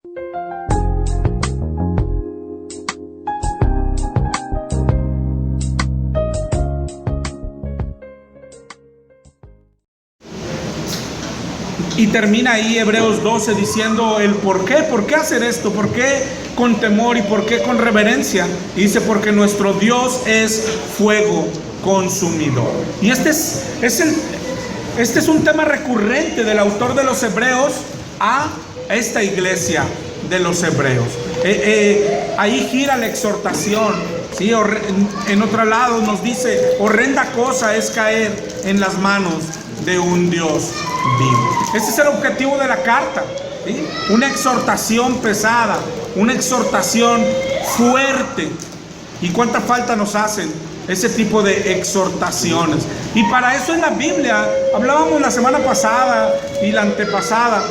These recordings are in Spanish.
Y termina ahí Hebreos 12 diciendo el por qué hacer esto, por qué con temor y por qué con reverencia. Y dice, porque nuestro Dios es fuego consumidor. Y este es un tema recurrente del autor de los Hebreos a esta iglesia de los Hebreos. Ahí gira la exhortación, ¿sí? En otro lado nos dice, horrenda cosa es caer en las manos de un Dios vivo. Este es el objetivo de la carta, ¿sí? Una exhortación pesada, una exhortación fuerte. ¿Y cuánta falta nos hacen ese tipo de exhortaciones? Y para eso es la Biblia. Hablábamos la semana pasada y la antepasada.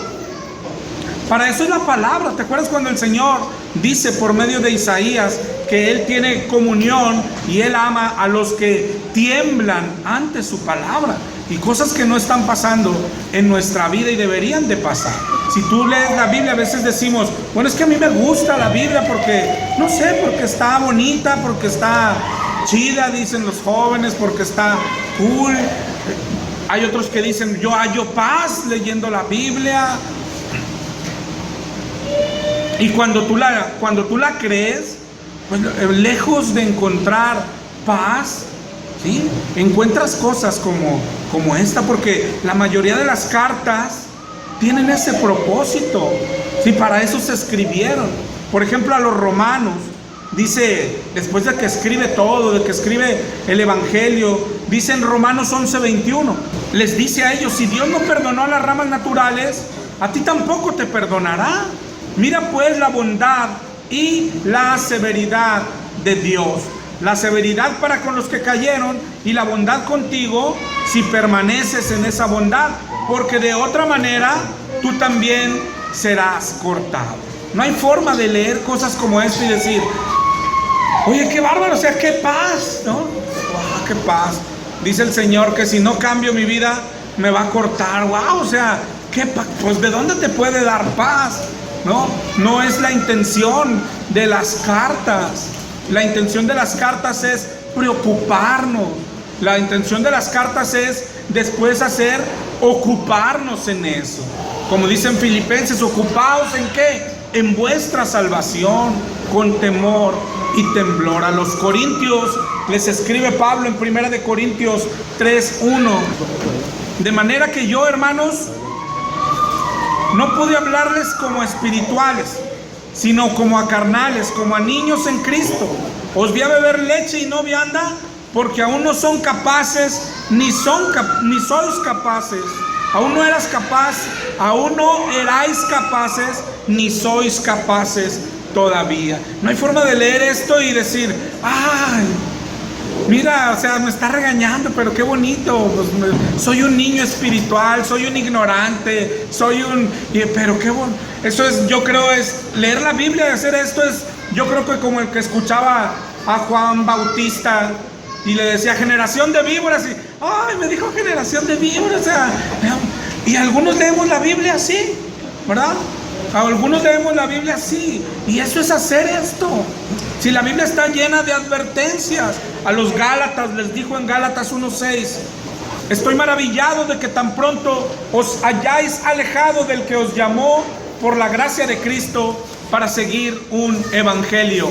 Para eso es la palabra. ¿Te acuerdas cuando el Señor dice por medio de Isaías que Él tiene comunión y Él ama a los que tiemblan ante su palabra? Y cosas que no están pasando en nuestra vida y deberían de pasar. Si tú lees la Biblia, a veces decimos, bueno, es que a mí me gusta la Biblia porque, no sé, porque está bonita, porque está chida, dicen los jóvenes, porque está cool. Hay otros que dicen, yo hallo paz leyendo la Biblia. Y cuando tú la crees, pues lejos de encontrar paz, ¿sí? Encuentras cosas como esta, porque la mayoría de las cartas tienen ese propósito, ¿sí? Para eso se escribieron. Por ejemplo, a los romanos, dice, después de que escribe todo, de que escribe el Evangelio, dice en Romanos 11:21, les dice a ellos, si Dios no perdonó a las ramas naturales, a ti tampoco te perdonará. Mira pues la bondad y la severidad de Dios. La severidad para con los que cayeron y la bondad contigo si permaneces en esa bondad, porque de otra manera tú también serás cortado. No hay forma de leer cosas como esto y decir, oye, qué bárbaro, o sea, qué paz, ¿no? Wow, qué paz. Dice el Señor que si no cambio mi vida me va a cortar. Wow, o sea, qué paz. Pues ¿de dónde te puede dar paz? No es la intención de las cartas. La intención de las cartas es preocuparnos. La intención de las cartas es después ocuparnos en eso. Como dicen Filipenses, ocupaos ¿en qué? En vuestra salvación, con temor y temblor. A los Corintios les escribe Pablo en 1 de Corintios 3:1. De manera que yo, hermanos, no pude hablarles como espirituales, sino como a carnales, como a niños en Cristo. Os vi a beber leche y no vianda, porque aún no son capaces, ni sois capaces. Aún no eras capaz, aún no erais capaces, ni sois capaces todavía. No hay forma de leer esto y decir, ay, mira, o sea, me está regañando, pero qué bonito, pues, soy un niño espiritual, soy un ignorante, pero qué bueno. Eso es, yo creo, es leer la Biblia y hacer esto es, yo creo que como el que escuchaba a Juan Bautista y le decía generación de víboras y, ay, me dijo generación de víboras, o sea, y algunos leemos la Biblia así, ¿verdad? Algunos leemos la Biblia así, y eso es hacer esto. Si la Biblia está llena de advertencias, a los Gálatas les dijo en Gálatas 1:6, estoy maravillado de que tan pronto os hayáis alejado del que os llamó por la gracia de Cristo para seguir un evangelio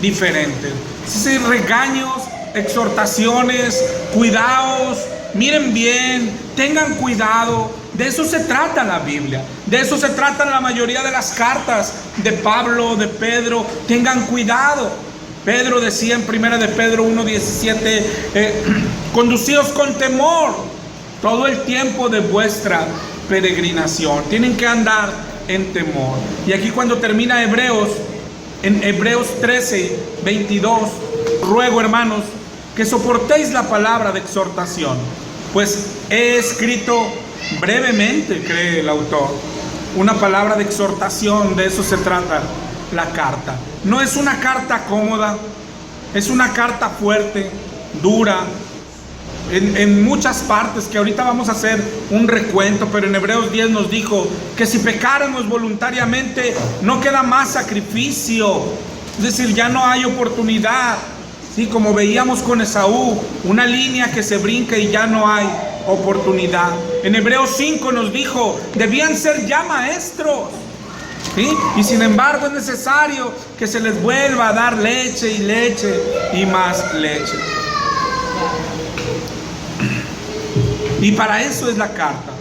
diferente. Sí, regaños, exhortaciones, cuidaos, miren bien, tengan cuidado. De eso se trata la Biblia, de eso se tratan la mayoría de las cartas de Pablo, de Pedro. Tengan cuidado. Pedro decía en 1 de Pedro 1:17, conducíos con temor todo el tiempo de vuestra peregrinación. Tienen que andar en temor. Y aquí cuando termina Hebreos, en Hebreos 13:22, ruego, hermanos, que soportéis la palabra de exhortación, pues he escrito brevemente, cree el autor, una palabra de exhortación. De eso se trata la carta. No es una carta cómoda, es una carta fuerte, dura, en muchas partes, que ahorita vamos a hacer un recuento, pero en Hebreos 10 nos dijo que si pecáramos voluntariamente no queda más sacrificio, es decir, ya no hay oportunidad, ¿sí? Como veíamos con Esaú, una línea que se brinca y ya no hay oportunidad. En Hebreos 5 nos dijo, debían ser ya maestros, ¿sí? Y sin embargo es necesario que se les vuelva a dar leche y leche y más leche. Y para eso es la carta,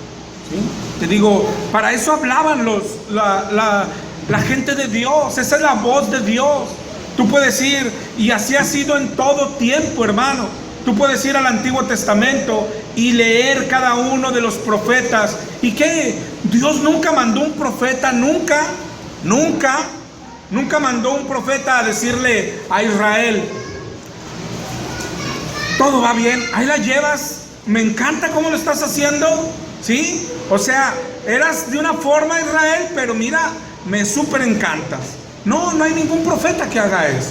¿sí? Te digo, para eso hablaban la gente de Dios. Esa es la voz de Dios. Tú puedes ir, y así ha sido en todo tiempo, hermano. Tú puedes ir al Antiguo Testamento y leer cada uno de los profetas. ¿Y qué? Dios nunca mandó un profeta, nunca mandó un profeta a decirle a Israel, todo va bien, ahí la llevas, me encanta cómo lo estás haciendo, ¿sí? O sea, eras de una forma, Israel, pero mira, me súper encantas. No hay ningún profeta que haga eso.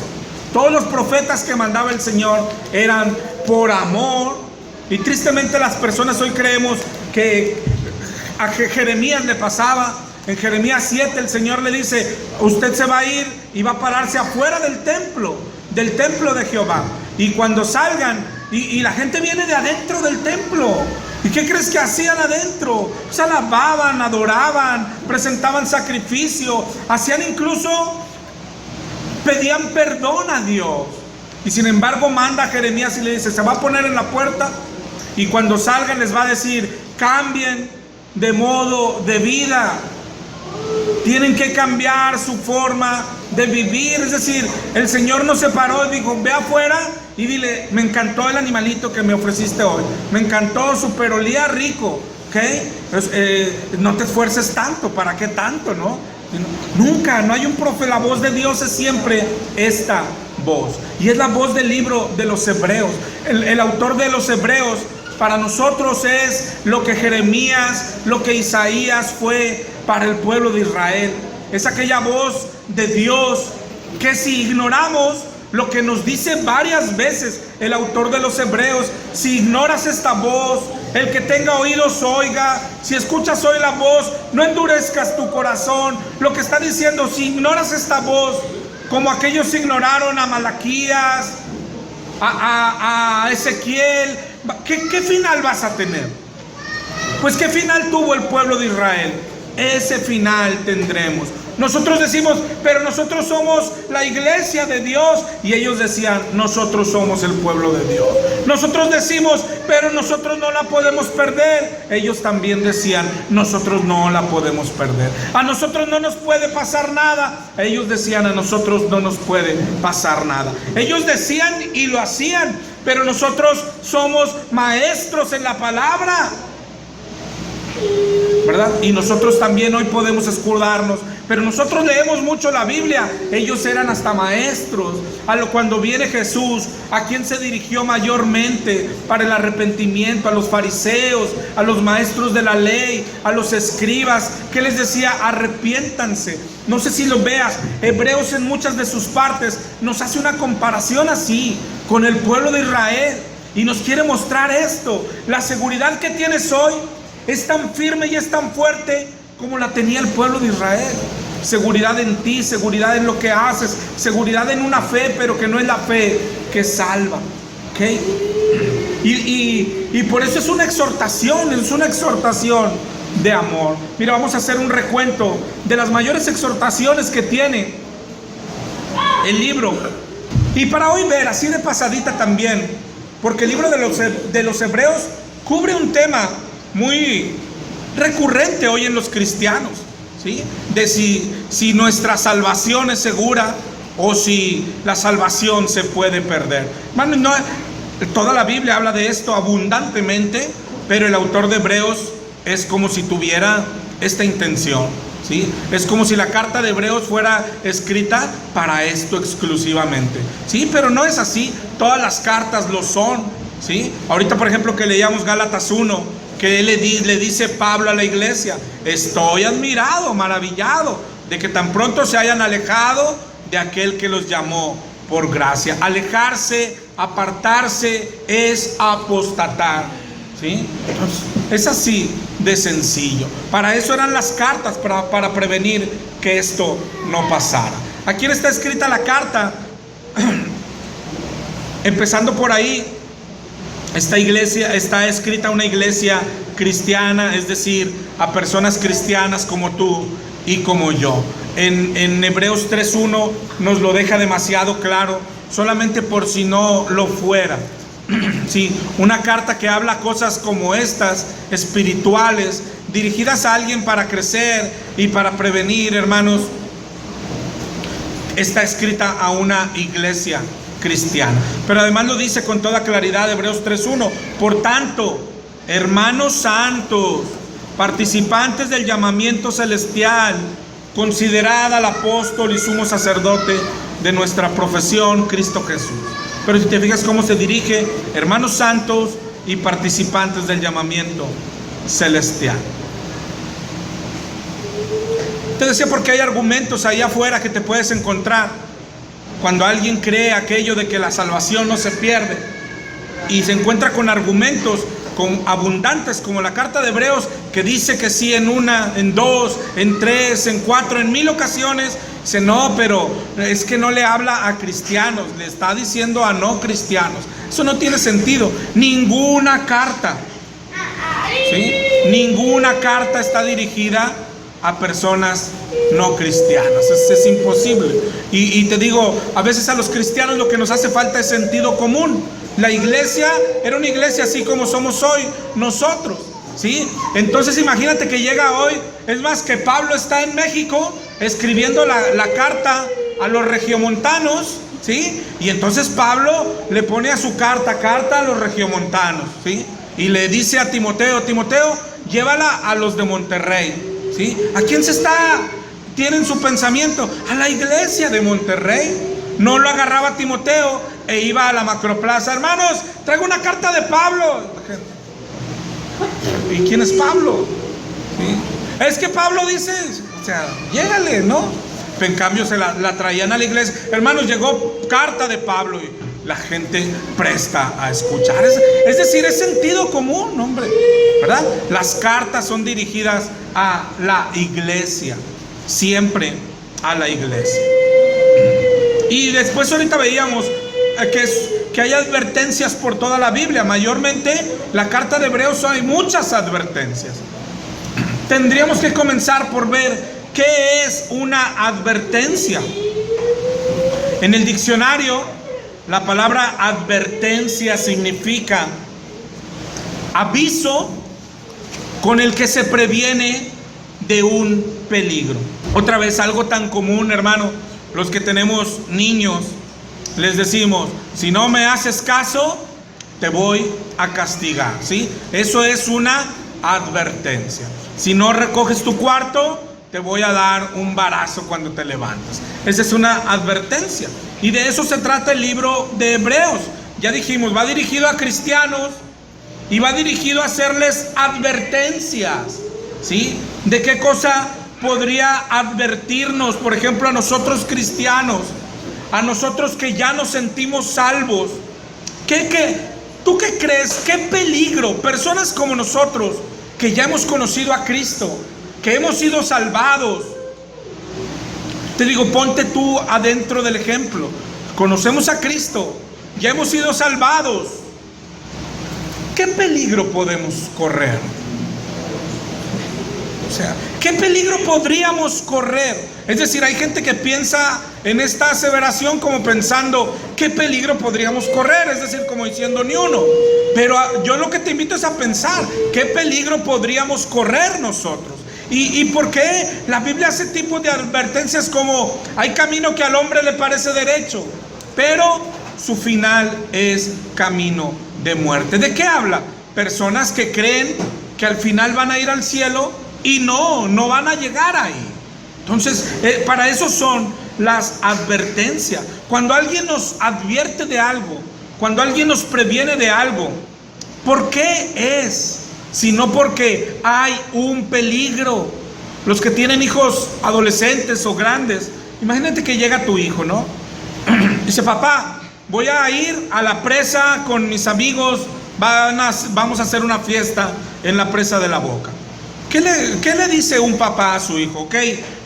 Todos los profetas que mandaba el Señor eran por amor. Y tristemente las personas hoy creemos que a Jeremías le pasaba. En Jeremías 7 el Señor le dice, usted se va a ir y va a pararse afuera del templo de Jehová. Y cuando salgan, y la gente viene de adentro del templo. ¿Y qué crees que hacían adentro? Se alababan, adoraban, presentaban sacrificio, hacían incluso, pedían perdón a Dios. Y sin embargo manda a Jeremías y le dice, se va a poner en la puerta y cuando salgan les va a decir, cambien de modo de vida. Tienen que cambiar su forma de vivir. Es decir, el Señor nos separó y dijo, ve afuera y dile, me encantó el animalito que me ofreciste hoy, me encantó, super olía rico, ¿ok? No te esfuerces tanto, ¿para qué tanto, no? Nunca, no hay un profeta. La voz de Dios es siempre esta voz, y es la voz del libro de los Hebreos. El autor de los Hebreos para nosotros es lo que Jeremías, lo que Isaías fue para el pueblo de Israel. Es aquella voz de Dios que si ignoramos lo que nos dice varias veces el autor de los Hebreos, si ignoras esta voz, el que tenga oídos oiga, si escuchas hoy la voz, no endurezcas tu corazón. Lo que está diciendo, si ignoras esta voz, como aquellos ignoraron a Malaquías, a Ezequiel, ¿qué final vas a tener? Pues ¿qué final tuvo el pueblo de Israel? Ese final tendremos. Nosotros decimos, pero nosotros somos la iglesia de Dios. Y ellos decían, nosotros somos el pueblo de Dios. Nosotros decimos, pero nosotros no la podemos perder. Ellos también decían, nosotros no la podemos perder. A nosotros no nos puede pasar nada. Ellos decían, a nosotros no nos puede pasar nada. Ellos decían y lo hacían, pero nosotros somos maestros en la palabra, ¿verdad? Y nosotros también hoy podemos escudarnos, pero nosotros leemos mucho la Biblia. Ellos eran hasta maestros. Cuando viene Jesús, ¿a quién se dirigió mayormente para el arrepentimiento? A los fariseos, a los maestros de la ley, a los escribas. ¿Qué les decía? Arrepiéntanse. No sé si lo veas, Hebreos en muchas de sus partes nos hace una comparación así con el pueblo de Israel y nos quiere mostrar esto. La seguridad que tienes hoy es tan firme y es tan fuerte como la tenía el pueblo de Israel. Seguridad en ti, seguridad en lo que haces, seguridad en una fe, pero que no es la fe que salva, ¿ok? Y por eso es una exhortación de amor. Mira, vamos a hacer un recuento de las mayores exhortaciones que tiene el libro. Y para hoy ver, así de pasadita también, porque el libro de los Hebreos cubre un tema muy recurrente hoy en los cristianos, ¿sí? De si nuestra salvación es segura o si la salvación se puede perder. Hermano, toda la Biblia habla de esto abundantemente, pero el autor de Hebreos es como si tuviera esta intención, ¿sí? Es como si la carta de Hebreos fuera escrita para esto exclusivamente, ¿sí? Pero no es así, todas las cartas lo son, ¿sí? Ahorita, por ejemplo, que leíamos Gálatas 1, que le dice Pablo a la iglesia, estoy admirado, maravillado, de que tan pronto se hayan alejado de aquel que los llamó por gracia. Alejarse, apartarse es apostatar, ¿sí? Entonces, es así de sencillo. Para eso eran las cartas, para prevenir que esto no pasara. ¿A quién está escrita la carta? Empezando por ahí, esta iglesia está escrita a una iglesia cristiana, es decir, a personas cristianas como tú y como yo. En Hebreos 3:1 nos lo deja demasiado claro, solamente por si no lo fuera. Sí, una carta que habla cosas como estas, espirituales, dirigidas a alguien para crecer y para prevenir, hermanos, está escrita a una iglesia cristiana. Pero además lo dice con toda claridad Hebreos 3:1. Por tanto, hermanos santos, participantes del llamamiento celestial, considerad al apóstol y sumo sacerdote de nuestra profesión, Cristo Jesús. Pero si te fijas cómo se dirige, hermanos santos y participantes del llamamiento celestial. Te decía porque hay argumentos ahí afuera que te puedes encontrar cuando alguien cree aquello de que la salvación no se pierde y se encuentra con argumentos abundantes como la carta de Hebreos, que dice que sí en una, en dos, en tres, en cuatro, en 1000 ocasiones. Dice, no, pero es que no le habla a cristianos, le está diciendo a no cristianos. Eso no tiene sentido. Ninguna carta, ¿sí? Ninguna carta está dirigida a personas no cristianas. Es imposible. Y te digo, a veces a los cristianos lo que nos hace falta es sentido común. La iglesia era una iglesia así como somos hoy nosotros, ¿sí? Entonces imagínate que llega hoy, es más, que Pablo está en México escribiendo la carta a los regiomontanos, ¿sí? Y entonces Pablo le pone a su carta a los regiomontanos, ¿sí? Y le dice a Timoteo, llévala a los de Monterrey, ¿sí? ¿A quién tienen su pensamiento? A la iglesia de Monterrey. No lo agarraba Timoteo e iba a la macroplaza. Hermanos, traigo una carta de Pablo. ¿Y quién es Pablo? ¿Sí? Es que Pablo dice, o sea, llégale, ¿no? En cambio se la traían a la iglesia. Hermanos, llegó carta de Pablo y la gente presta a escuchar. Es decir, es sentido común, hombre, ¿verdad? Las cartas son dirigidas a la iglesia, siempre a la iglesia. Y después ahorita veíamos que hay advertencias por toda la Biblia. Mayormente la carta de Hebreos hay muchas advertencias. Tendríamos que comenzar por ver qué es una advertencia. En el diccionario, la palabra advertencia significa aviso con el que se previene de un peligro. Otra vez, algo tan común, hermano. Los que tenemos niños, les decimos, si no me haces caso, te voy a castigar, ¿sí? Eso es una advertencia. Si no recoges tu cuarto, te voy a dar un barazo cuando te levantas. Esa es una advertencia. Y de eso se trata el libro de Hebreos. Ya dijimos, va dirigido a cristianos y va dirigido a hacerles advertencias, ¿sí? ¿De qué cosa podría advertirnos, por ejemplo, a nosotros cristianos, a nosotros que ya nos sentimos salvos? ¿Tú qué crees? ¿Qué peligro? Personas como nosotros, que ya hemos conocido a Cristo, que hemos sido salvados. Te digo, ponte tú adentro del ejemplo. Conocemos a Cristo, ya hemos sido salvados. ¿Qué peligro podemos correr? O sea, ¿qué peligro podríamos correr? Es decir, hay gente que piensa en esta aseveración como pensando, ¿qué peligro podríamos correr? Es decir, como diciendo, ni uno. Pero yo lo que te invito es a pensar, ¿qué peligro podríamos correr nosotros? ¿Y por qué la Biblia hace tipo de advertencias como, hay camino que al hombre le parece derecho, pero su final es camino de muerte? ¿De qué habla? Personas que creen que al final van a ir al cielo y no van a llegar ahí. Entonces, para eso son las advertencias. Cuando alguien nos advierte de algo, cuando alguien nos previene de algo, ¿por qué es? Sino porque hay un peligro. Los que tienen hijos adolescentes o grandes, imagínate que llega tu hijo, ¿no? Dice, papá, voy a ir a la presa con mis amigos, vamos a hacer una fiesta en la presa de La Boca. ¿Qué le dice un papá a su hijo? Ok,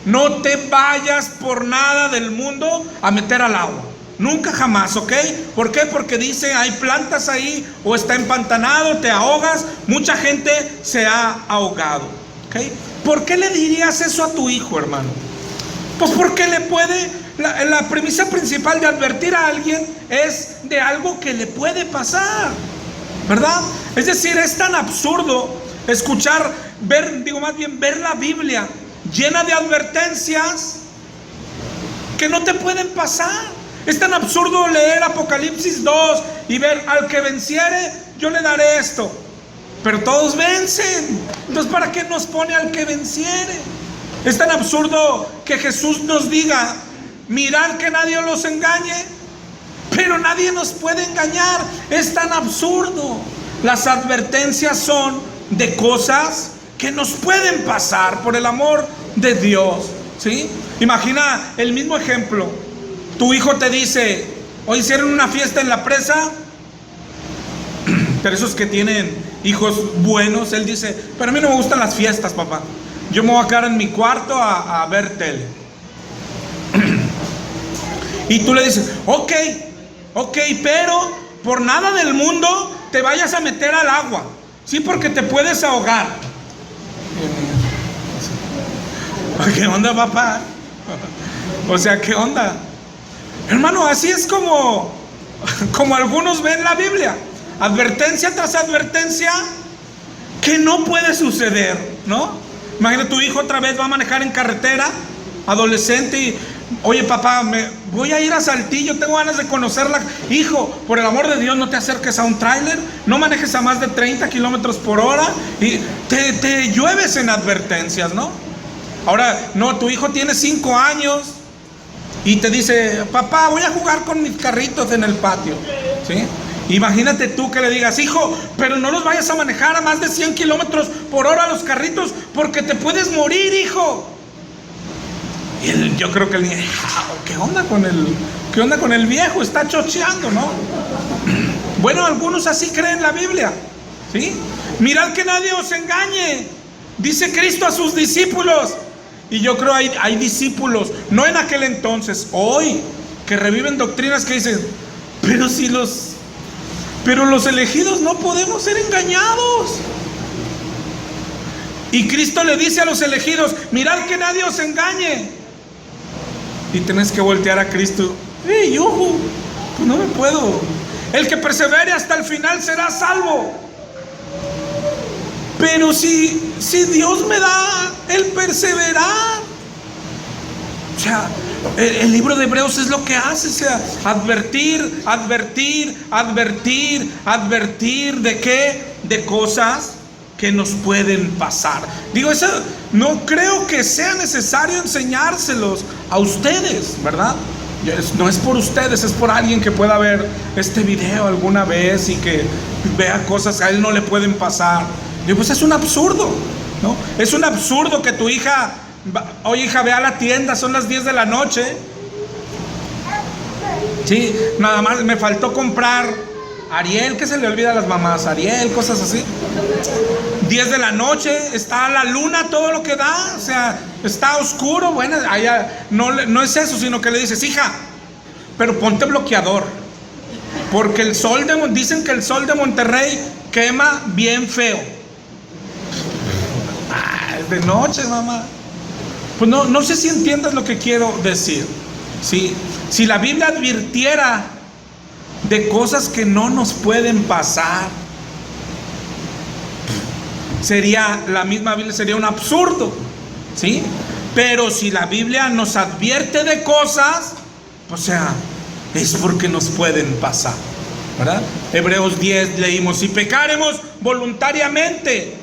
no te vayas por nada del mundo a meter al agua. Nunca jamás, ¿ok? ¿Por qué? Porque dice, hay plantas ahí, o está empantanado, te ahogas. Mucha gente se ha ahogado, ¿ok? ¿Por qué le dirías eso a tu hijo, hermano? Pues porque le puede, la premisa principal de advertir a alguien es de algo que le puede pasar, ¿verdad? Es decir, es tan absurdo escuchar, ver la Biblia llena de advertencias que no te pueden pasar. Es tan absurdo leer Apocalipsis 2 y ver, al que venciere, yo le daré esto. Pero todos vencen. Entonces, ¿para qué nos pone al que venciere? Es tan absurdo que Jesús nos diga, mirad que nadie los engañe, pero nadie nos puede engañar. Es tan absurdo. Las advertencias son de cosas que nos pueden pasar por el amor de Dios, ¿sí? Imagina el mismo ejemplo. Tu hijo te dice, hoy hicieron una fiesta en la presa, pero esos que tienen hijos buenos, él dice, pero a mí no me gustan las fiestas, papá. Yo me voy a quedar en mi cuarto a ver tele. Y tú le dices, ok, pero por nada del mundo te vayas a meter al agua, sí, porque te puedes ahogar. ¿Qué onda, papá? O sea, ¿qué onda? Hermano, así es como algunos ven la Biblia. Advertencia tras advertencia que no puede suceder, ¿no? Imagina, tu hijo otra vez va a manejar en carretera, adolescente, y oye, papá, voy a ir a Saltillo, tengo ganas de conocerla. Hijo, por el amor de Dios, no te acerques a un tráiler, no manejes a más de 30 kilómetros por hora, y te llueves en advertencias, ¿no? Ahora, no, tu hijo tiene 5 años y te dice, papá, voy a jugar con mis carritos en el patio, ¿sí? Imagínate tú que le digas, hijo, pero no los vayas a manejar a más de 100 kilómetros por hora los carritos, porque te puedes morir, hijo. Y yo creo que el niño, ¿qué onda con el viejo? Está chocheando, ¿no? Bueno, algunos así creen la Biblia, ¿sí? Mirad que nadie os engañe, dice Cristo a sus discípulos. Y yo creo hay discípulos, no en aquel entonces, hoy, que reviven doctrinas que dicen, pero los elegidos no podemos ser engañados. Y Cristo le dice a los elegidos, mirad que nadie os engañe. Y tenés que voltear a Cristo, ojo, pues no me puedo. El que persevere hasta el final será salvo. Pero si Dios me da el perseverar, o sea, el libro de Hebreos es lo que hace, o sea, advertir ¿de qué? De cosas que nos pueden pasar. Digo, eso no creo que sea necesario enseñárselos a ustedes, ¿verdad? No es por ustedes, es por alguien que pueda ver este video alguna vez y que vea cosas que a él no le pueden pasar. Digo, pues es un absurdo, ¿no? Es un absurdo que tu hija, oye, hija, ve a la tienda, son las 10 de la noche. Sí, nada más me faltó comprar Ariel, ¿qué se le olvida a las mamás? Ariel, cosas así. 10 de la noche, está la luna, todo lo que da, o sea, está oscuro. Bueno, allá no es eso, sino que le dices, hija, pero ponte bloqueador, porque dicen que el sol de Monterrey quema bien feo. Es de noche, mamá. Pues no sé si entiendas lo que quiero decir. ¿Sí? Si la Biblia advirtiera de cosas que no nos pueden pasar, la misma Biblia sería un absurdo, ¿sí? Pero si la Biblia nos advierte de cosas, o sea, es porque nos pueden pasar, ¿verdad? Hebreos 10 leímos, si pecaremos voluntariamente,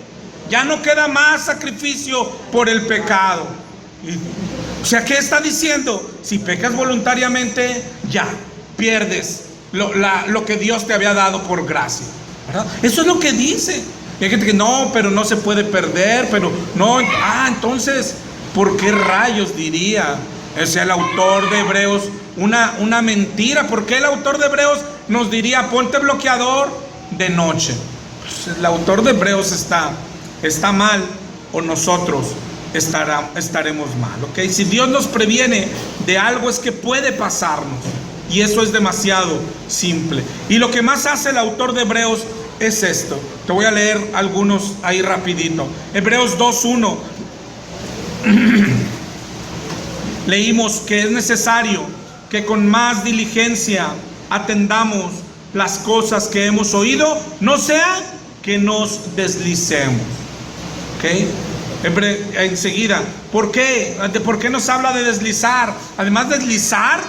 ya no queda más sacrificio por el pecado. O sea, ¿qué está diciendo? Si pecas voluntariamente, ya pierdes lo que Dios te había dado por gracia, ¿verdad? Eso es lo que dice. Y hay gente que no, pero no se puede perder, pero no. Entonces, ¿por qué rayos diría Es el autor de Hebreos una mentira. ¿Por qué el autor de Hebreos nos diría ponte bloqueador de noche? Pues el autor de Hebreos está mal, o nosotros estaremos mal, ¿ok? Si Dios nos previene de algo es que puede pasarnos, y eso es demasiado simple. Y lo que más hace el autor de Hebreos es esto. Te voy a leer algunos ahí rapidito. Hebreos 2:1. Leímos que es necesario que con más diligencia atendamos las cosas que hemos oído, no sea que nos deslicemos. ¿Ok? Enseguida, ¿por qué? ¿Por qué nos habla de deslizar? Además, deslizar,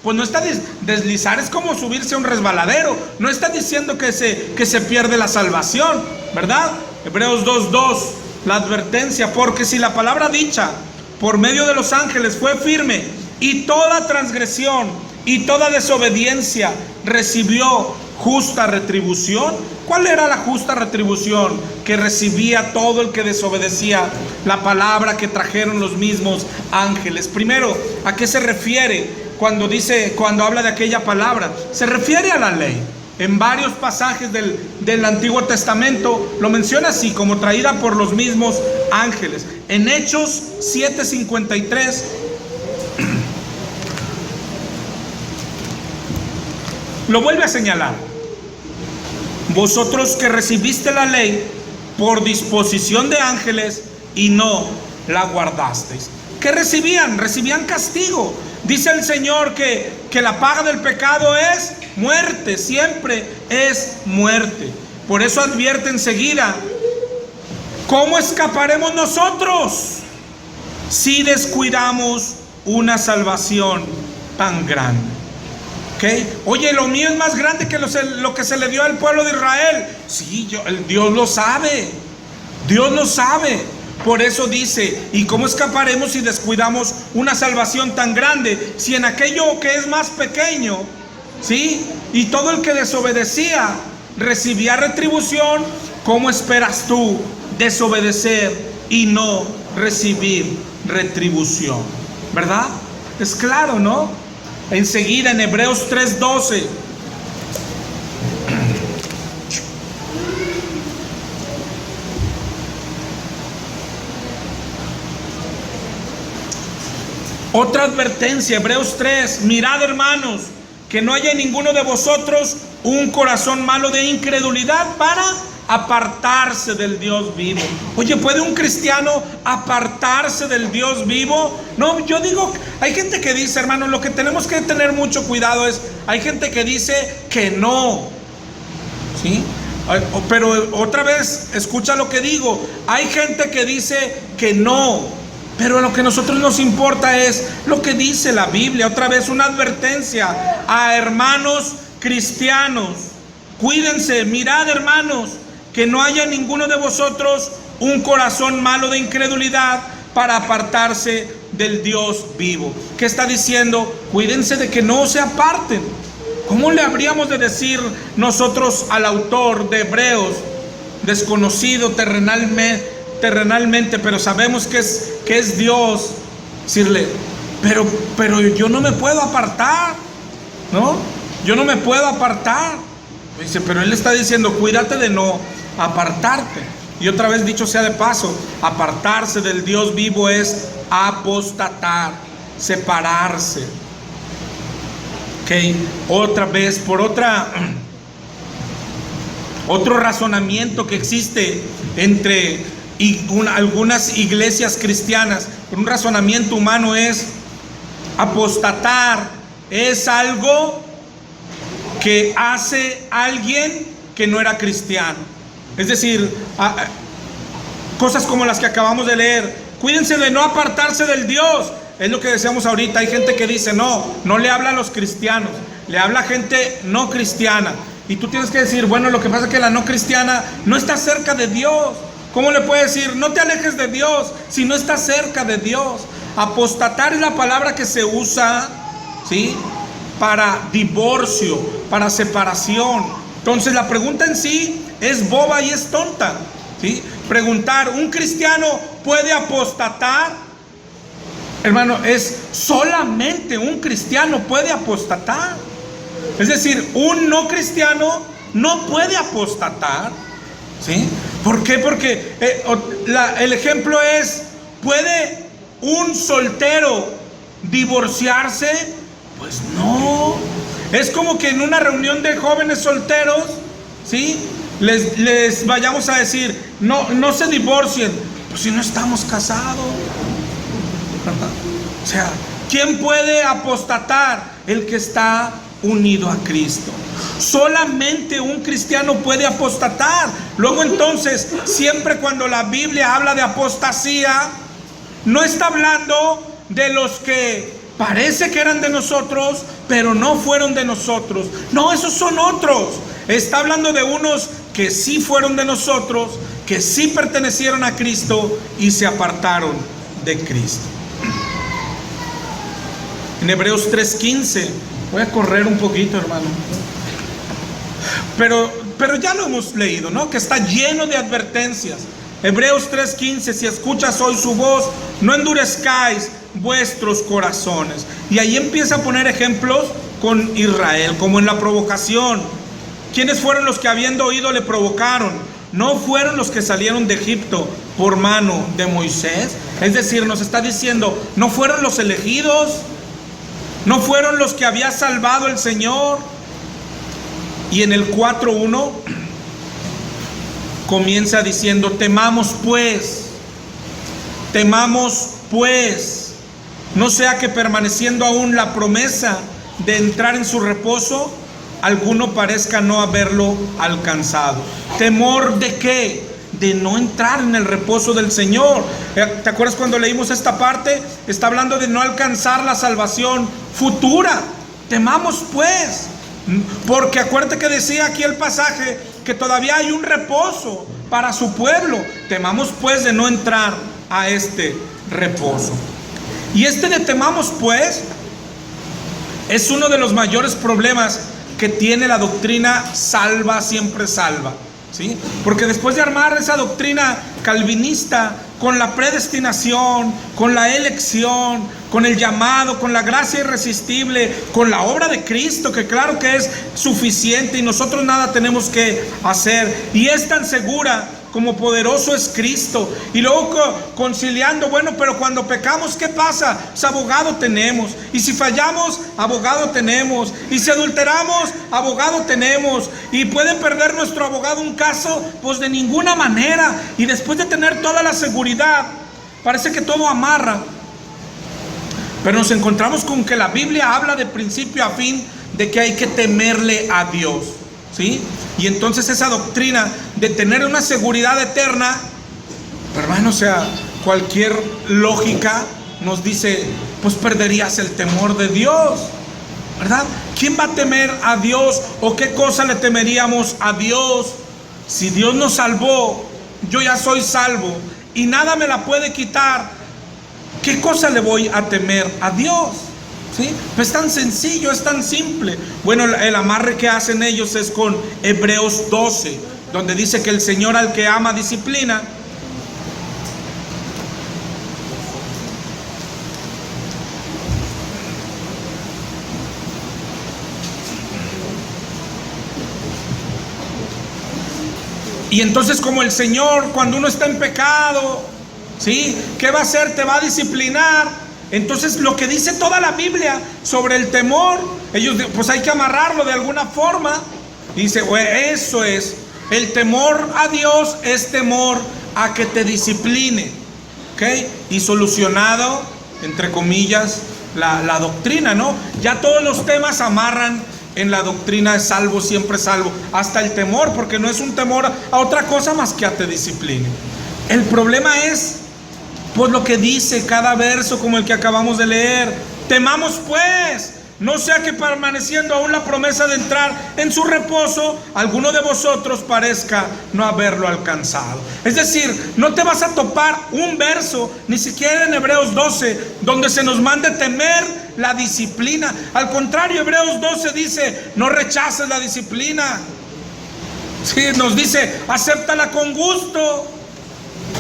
pues no está deslizar, es como subirse a un resbaladero. No está diciendo que se pierde la salvación, ¿verdad? Hebreos 2:2, la advertencia, porque si la palabra dicha por medio de los ángeles fue firme, y toda transgresión y toda desobediencia recibió justa retribución. ¿Cuál era la justa retribución que recibía todo el que desobedecía la palabra que trajeron los mismos ángeles? Primero, ¿a qué se refiere cuando habla de aquella palabra? Se refiere a la ley. En varios pasajes del Antiguo Testamento lo menciona así, como traída por los mismos ángeles. En Hechos 7:53 lo vuelve a señalar. Vosotros que recibiste la ley por disposición de ángeles y no la guardasteis. ¿Qué recibían? Recibían castigo. Dice el Señor que la paga del pecado es muerte, siempre es muerte. Por eso advierte enseguida, ¿cómo escaparemos nosotros si descuidamos una salvación tan grande? ¿Okay? Oye, lo mío es más grande que lo que se le dio al pueblo de Israel. Sí, Dios lo sabe. Dios lo sabe. Por eso dice, ¿y cómo escaparemos si descuidamos una salvación tan grande? Si en aquello que es más pequeño, ¿sí? Y todo el que desobedecía recibía retribución, ¿cómo esperas tú desobedecer y no recibir retribución? ¿Verdad? Es claro, ¿no? Enseguida en Hebreos 3:12. Otra advertencia, Hebreos 3. Mirad, hermanos, que no haya en ninguno de vosotros un corazón malo de incredulidad para apartarse del Dios vivo. Oye, ¿puede un cristiano apartarse del Dios vivo? No, yo digo, hay gente que dice, hermano, lo que tenemos que tener mucho cuidado es, hay gente que dice que no, ¿sí? Pero otra vez, escucha lo que digo, hay gente que dice que no, pero lo que a nosotros nos importa es lo que dice la Biblia. Otra vez una advertencia a hermanos cristianos: cuídense, mirad, hermanos, que no haya ninguno de vosotros un corazón malo de incredulidad para apartarse del Dios vivo. ¿Qué está diciendo? Cuídense de que no se aparten. ¿Cómo le habríamos de decir nosotros al autor de Hebreos, desconocido terrenalmente, pero sabemos que es Dios, decirle, pero yo no me puedo apartar, ¿no? Yo no me puedo apartar. Dice, pero él está diciendo, cuídate de no apartarte. Y otra vez, dicho sea de paso, apartarse del Dios vivo es apostatar, separarse. Ok, otra vez, por otro razonamiento que existe entre algunas iglesias cristianas, un razonamiento humano, es apostatar es algo que hace alguien que no era cristiano. Es decir, cosas como las que acabamos de leer. Cuídense de no apartarse del Dios. Es lo que decíamos ahorita. Hay gente que dice, no le habla a los cristianos, le habla a gente no cristiana. Y tú tienes que decir, bueno, lo que pasa es que la no cristiana no está cerca de Dios. ¿Cómo le puede decir, no te alejes de Dios si no estás cerca de Dios? Apostatar es la palabra que se usa, ¿sí?, para divorcio, para separación. Entonces la pregunta en sí es boba y es tonta, ¿sí? Preguntar, ¿un cristiano puede apostatar? hermano, es solamente un cristiano puede apostatar. Es decir, un no cristiano no puede apostatar, ¿sí? ¿Por qué? Porque el ejemplo es, ¿puede un soltero divorciarse? Pues no. Es como que en una reunión de jóvenes solteros, ¿sí?, les vayamos a decir, no se divorcien. Pues si no estamos casados, ¿verdad? O sea, ¿quién puede apostatar? El que está unido a Cristo. Solamente un cristiano puede apostatar. Luego entonces, siempre cuando la Biblia habla de apostasía, no está hablando de los que parece que eran de nosotros, pero no fueron de nosotros. No, esos son otros. Está hablando de unos que sí fueron de nosotros, que sí pertenecieron a Cristo y se apartaron de Cristo. En Hebreos 3:15, voy a correr un poquito, hermano, pero ya lo hemos leído, ¿no? Que está lleno de advertencias. Hebreos 3:15, si escuchas hoy su voz, no endurezcáis vuestros corazones. Y ahí empieza a poner ejemplos con Israel, como en la provocación. ¿Quiénes fueron los que habiendo oído le provocaron? ¿No fueron los que salieron de Egipto por mano de Moisés? Es decir, nos está diciendo, ¿no fueron los elegidos? ¿No fueron los que había salvado el Señor? Y en el 4:1 comienza diciendo, temamos pues, no sea que permaneciendo aún la promesa de entrar en su reposo, alguno parezca no haberlo alcanzado. ¿Temor de qué? De no entrar en el reposo del Señor. ¿Te acuerdas cuando leímos esta parte? Está hablando de no alcanzar la salvación futura. Temamos pues, porque acuérdate que decía aquí el pasaje que todavía hay un reposo para su pueblo. Temamos pues de no entrar a este reposo. Y este de temamos pues es uno de los mayores problemas que tiene la doctrina salva, siempre salva, ¿sí? Porque después de armar esa doctrina calvinista con la predestinación, con la elección, con el llamado, con la gracia irresistible, con la obra de Cristo, que claro que es suficiente y nosotros nada tenemos que hacer, y es tan segura como poderoso es Cristo, y luego conciliando, bueno, pero cuando pecamos, ¿qué pasa? Pues abogado tenemos, y si fallamos, abogado tenemos, y si adulteramos, abogado tenemos, y puede perder nuestro abogado un caso, pues de ninguna manera. Y después de tener toda la seguridad, parece que todo amarra, pero nos encontramos con que la Biblia habla de principio a fin de que hay que temerle a Dios, ¿sí? Y entonces esa doctrina de tener una seguridad eterna, hermano, o sea, cualquier lógica nos dice, pues perderías el temor de Dios, ¿verdad? ¿Quién va a temer a Dios? ¿O qué cosa le temeríamos a Dios? Si Dios nos salvó, yo ya soy salvo y nada me la puede quitar, ¿qué cosa le voy a temer a Dios? ¿Sí? Pues es tan sencillo, es tan simple. Bueno, el amarre que hacen ellos es con Hebreos 12, donde dice que el Señor al que ama disciplina. Y entonces, como el Señor, cuando uno está en pecado, ¿sí?, ¿qué va a hacer? Te va a disciplinar. Entonces, lo que dice toda la Biblia sobre el temor, ellos pues hay que amarrarlo de alguna forma. Dice, eso es, el temor a Dios es temor a que te discipline, ¿ok? Y solucionado, entre comillas, la doctrina, ¿no? Ya todos los temas amarran en la doctrina de salvo, siempre salvo, hasta el temor, porque no es un temor a otra cosa más que a te discipline. El problema es pues lo que dice cada verso, como el que acabamos de leer. Temamos pues, no sea que permaneciendo aún la promesa de entrar en su reposo, alguno de vosotros parezca no haberlo alcanzado. Es decir, no te vas a topar un verso, ni siquiera en Hebreos 12, donde se nos mande temer la disciplina. Al contrario, Hebreos 12 dice, no rechaces la disciplina. Sí, nos dice, acéptala con gusto.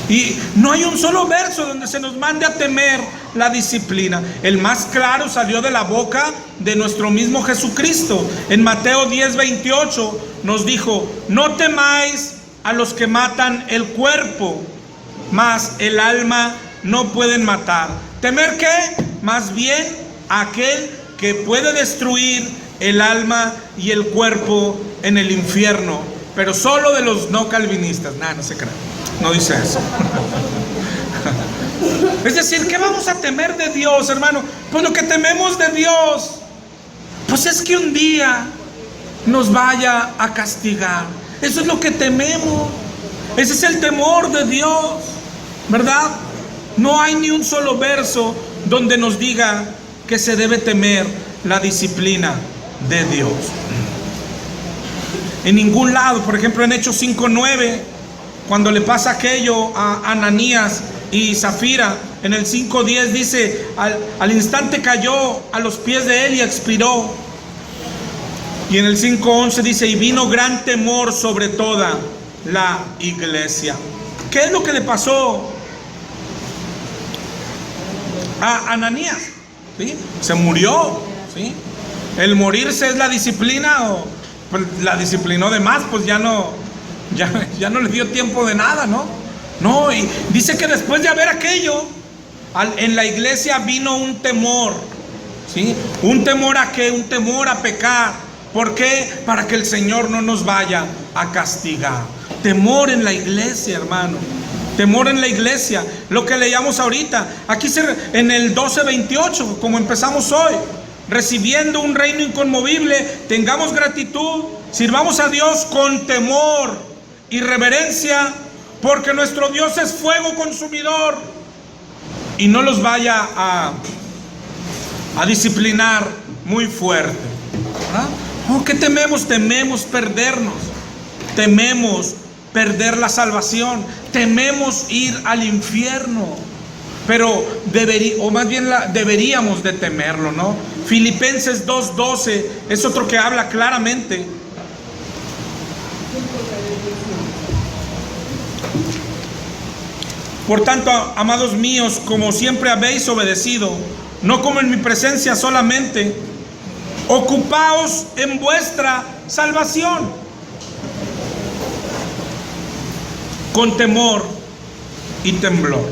Y no hay un solo verso donde se nos mande a temer la disciplina. El más claro salió de la boca de nuestro mismo Jesucristo. En Mateo 10:28 nos dijo: no temáis a los que matan el cuerpo, mas el alma no pueden matar. ¿Temer qué? Más bien aquel que puede destruir el alma y el cuerpo en el infierno. Pero solo de los no calvinistas. Nada, no se crean. No dice eso. Es decir, ¿qué vamos a temer de Dios, hermano? Pues lo que tememos de Dios, pues es que un día nos vaya a castigar. Eso es lo que tememos. Ese es el temor de Dios, ¿verdad? No hay ni un solo verso donde nos diga que se debe temer la disciplina de Dios. En ningún lado. Por ejemplo, en Hechos 5:9, cuando le pasa aquello a Ananías y Zafira, en el 5:10 dice: al instante cayó a los pies de él y expiró. Y en el 5:11 dice: y vino gran temor sobre toda la iglesia. ¿Qué es lo que le pasó a Ananías? ¿Sí? Se murió, ¿sí? El morirse es la disciplina, o pues, la disciplinó de más, pues ya no le dio tiempo de nada, ¿no? No, y dice que después de haber aquello, en la iglesia vino un temor, ¿sí? ¿Un temor a qué? Un temor a pecar. ¿Por qué? Para que el Señor no nos vaya a castigar. Temor en la iglesia, hermano. Temor en la iglesia. Lo que leíamos ahorita, aquí en el 12:28, como empezamos hoy: recibiendo un reino inconmovible, tengamos gratitud, sirvamos a Dios con temor y reverencia, porque nuestro Dios es fuego consumidor, y no los vaya a disciplinar muy fuerte. ¿Verdad? Oh, ¿qué tememos? Tememos perdernos, tememos perder la salvación, tememos ir al infierno. Pero deberíamos de temerlo, ¿no? Filipenses 2:12 es otro que habla claramente. Por tanto, amados míos, como siempre habéis obedecido, no como en mi presencia solamente, ocupaos en vuestra salvación con temor y temblor.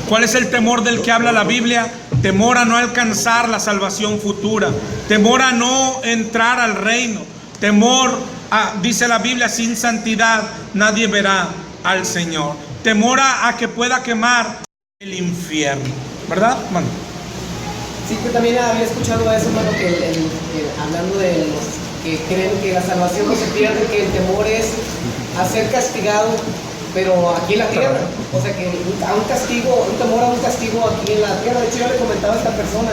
¿Cuál es el temor del que habla la Biblia? Temor a no alcanzar la salvación futura, temor a no entrar al reino, temor a, dice la Biblia, sin santidad nadie verá al Señor, temor a que pueda quemar el infierno, ¿verdad, hermano? Sí, yo también había escuchado a eso, hermano, que hablando de los que creen que la salvación no se pierde, que el temor es a ser castigado, pero aquí en la tierra. O sea, que a un castigo, un temor a un castigo aquí en la tierra. De hecho, yo le comentaba a esta persona,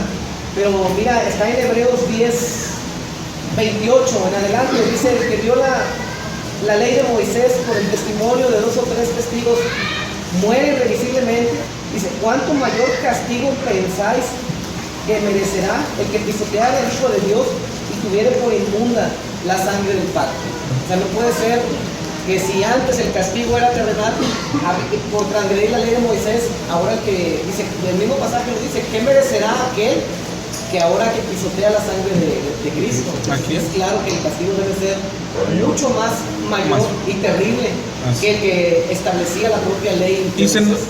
pero mira, está en Hebreos 10:28 en adelante, dice: el que dio la ley de Moisés por el testimonio de 2 o 3 testigos muere irremisiblemente. Dice: ¿cuánto mayor castigo pensáis que merecerá el que pisoteara al Hijo de Dios y tuviere por inmunda la sangre del pacto? O sea, no puede ser que si antes el castigo era terrenal por transgredir la ley de Moisés, ahora el que dice, el mismo pasaje nos dice: ¿qué merecerá aquel que ahora que pisotea la sangre de Cristo? Es claro que el castigo debe ser mucho más mayor y terrible que el que establecía la propia ley.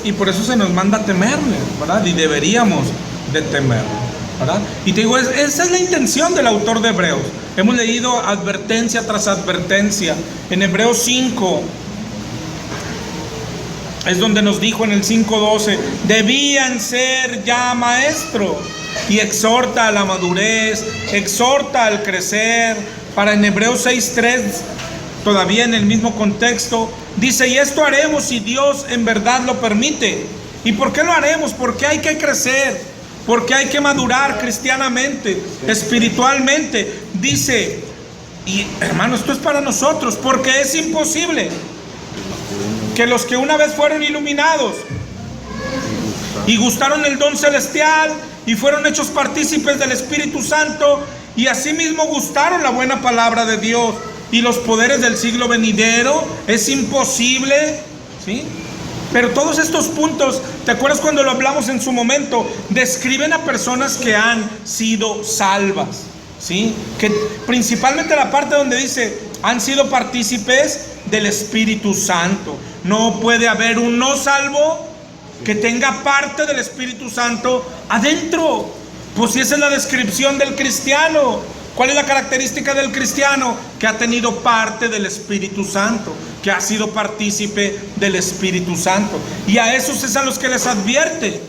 Y por eso se nos manda a temerle, ¿verdad? Y deberíamos de temerle, ¿verdad? Y te digo, esa es la intención del autor de Hebreos. Hemos leído advertencia tras advertencia. En Hebreos 5 es donde nos dijo en el 5:12: debían ser ya maestros, y exhorta a la madurez, exhorta al crecer. Para en Hebreos 6:3, todavía en el mismo contexto, dice: y esto haremos si Dios en verdad lo permite. ¿Y por qué lo haremos? Porque hay que crecer, porque hay que madurar cristianamente, espiritualmente. Dice, y hermano, esto es para nosotros, porque es imposible que los que una vez fueron iluminados y gustaron el don celestial y fueron hechos partícipes del Espíritu Santo, y asimismo gustaron la buena palabra de Dios y los poderes del siglo venidero, es imposible, ¿sí?, Pero todos estos puntos, ¿te acuerdas cuando lo hablamos en su momento? Describen a personas que han sido salvas, ¿sí? Que principalmente la parte donde dice, han sido partícipes del Espíritu Santo. No puede haber un no salvo que tenga parte del Espíritu Santo adentro. Pues si esa es la descripción del cristiano. ¿Cuál es la característica del cristiano? Que ha tenido parte del Espíritu Santo, que ha sido partícipe del Espíritu Santo. Y a esos es a los que les advierte.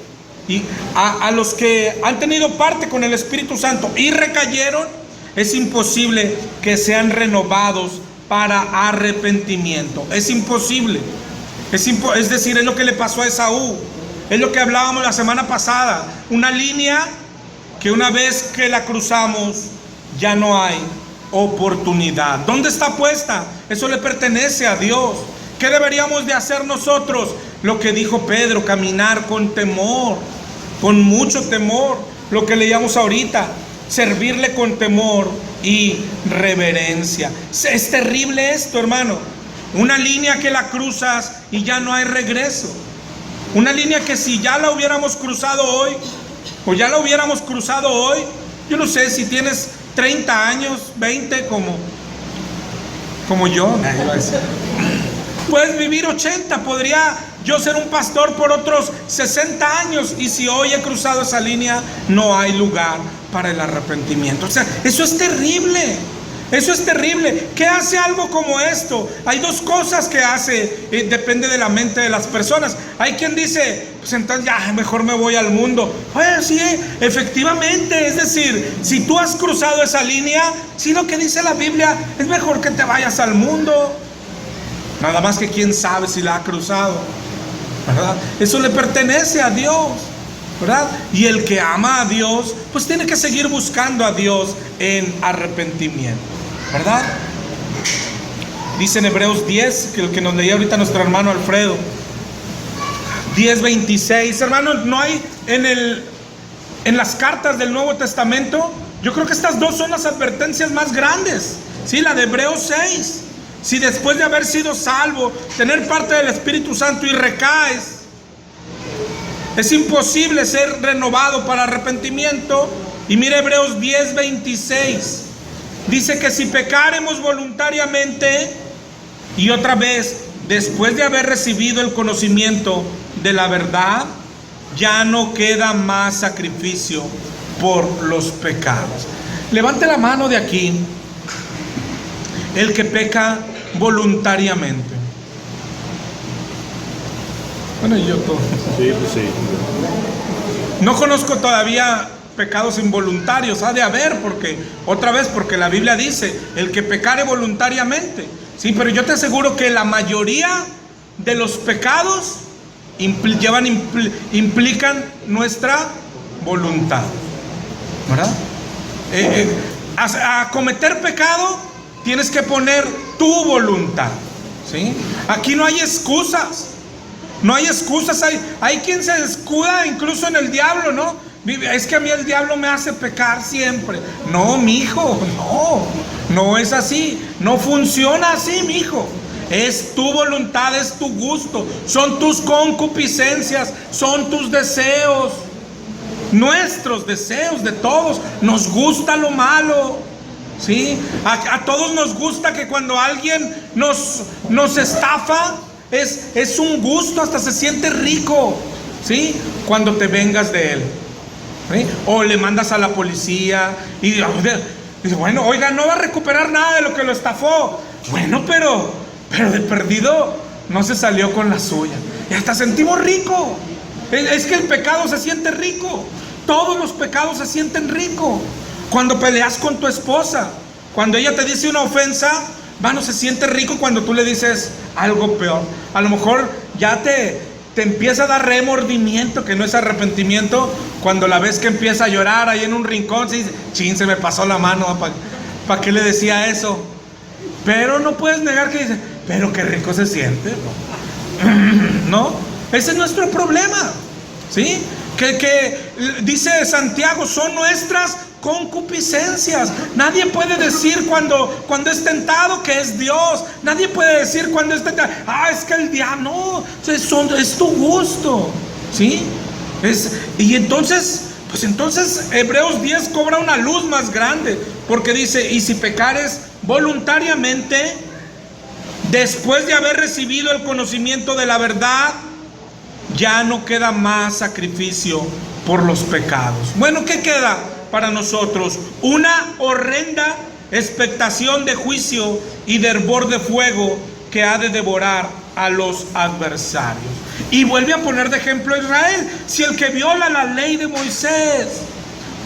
Y a los que han tenido parte con el Espíritu Santo y recayeron, es imposible que sean renovados para arrepentimiento. Es imposible. Es decir, es lo que le pasó a Esaú. Es lo que hablábamos la semana pasada. Una línea que una vez que la cruzamos, ya no hay oportunidad. ¿Dónde está puesta? Eso le pertenece a Dios. ¿Qué deberíamos de hacer nosotros? Lo que dijo Pedro, caminar con temor, con mucho temor. Lo que leíamos ahorita, servirle con temor y reverencia. Es terrible esto, hermano. Una línea que la cruzas y ya no hay regreso. Una línea que si ya la hubiéramos cruzado hoy, o ya la hubiéramos cruzado hoy, yo no sé si tienes 30 años, 20 como yo, puedes vivir 80, podría yo ser un pastor por otros 60 años, y si hoy he cruzado esa línea, no hay lugar para el arrepentimiento. O sea, eso es terrible. Eso es terrible. ¿Qué hace algo como esto? Hay dos cosas que hace, depende de la mente de las personas. Hay quien dice, pues entonces ya mejor me voy al mundo. Pues sí, efectivamente, es decir, si tú has cruzado esa línea, si lo que dice la Biblia, es mejor que te vayas al mundo. Nada más que quién sabe si la ha cruzado, ¿verdad? Eso le pertenece a Dios, ¿verdad? Y el que ama a Dios, pues tiene que seguir buscando a Dios en arrepentimiento, ¿verdad? Dice en Hebreos 10, que el que nos leía ahorita nuestro hermano Alfredo, 10:26. Hermano, no hay en las cartas del Nuevo Testamento, yo creo que estas dos son las advertencias más grandes, ¿sí? La de Hebreos 6. Si después de haber sido salvo, tener parte del Espíritu Santo y recaes, es imposible ser renovado para arrepentimiento. Y mire Hebreos 10:26. Dice que si pecáremos voluntariamente, y otra vez, después de haber recibido el conocimiento de la verdad, ya no queda más sacrificio por los pecados. Levante la mano de aquí el que peca voluntariamente. Bueno, y yo todo. Sí, pues sí. No conozco todavía pecados involuntarios. Ha de haber, porque la Biblia dice, el que pecare voluntariamente. Sí, pero yo te aseguro que la mayoría de los pecados implican nuestra voluntad, ¿verdad? A cometer pecado tienes que poner tu voluntad, ¿sí? Aquí no hay excusas. No hay excusas. Hay quien se escuda incluso en el diablo, ¿no? Es que a mí el diablo me hace pecar siempre. No, mijo, no es así. No funciona así, mijo. Es tu voluntad, es tu gusto, son tus concupiscencias, son tus deseos, nuestros deseos de todos. Nos gusta lo malo, ¿sí? A todos nos gusta que cuando alguien nos estafa, es un gusto, hasta se siente rico, ¿sí? Cuando te vengas de él, ¿sí? O le mandas a la policía y dice, bueno, oiga, no va a recuperar nada de lo que lo estafó. Bueno, pero de perdido no se salió con la suya. Y hasta sentimos rico. Es que el pecado se siente rico. Todos los pecados se sienten rico. Cuando peleas con tu esposa, cuando ella te dice una ofensa, bueno, se siente rico cuando tú le dices algo peor. A lo mejor ya te empieza a dar remordimiento, que no es arrepentimiento, cuando la ves que empieza a llorar ahí en un rincón, se dice, chin, se me pasó la mano, ¿para qué le decía eso? Pero no puedes negar que dice, pero qué rico se siente, ¿no? Ese es nuestro problema, ¿sí? Que dice Santiago, son nuestras concupiscencias. Nadie puede decir cuando es tentado que es Dios. Nadie puede decir cuando es tentado, es que el diablo. No, es tu gusto, ¿sí? Y entonces Hebreos 10 cobra una luz más grande, porque dice, y si pecares voluntariamente, después de haber recibido el conocimiento de la verdad, ya no queda más sacrificio por los pecados. Bueno, ¿qué queda para nosotros? Una horrenda expectación de juicio y de hervor de fuego que ha de devorar a los adversarios. Y vuelve a poner de ejemplo a Israel. Si el que viola la ley de Moisés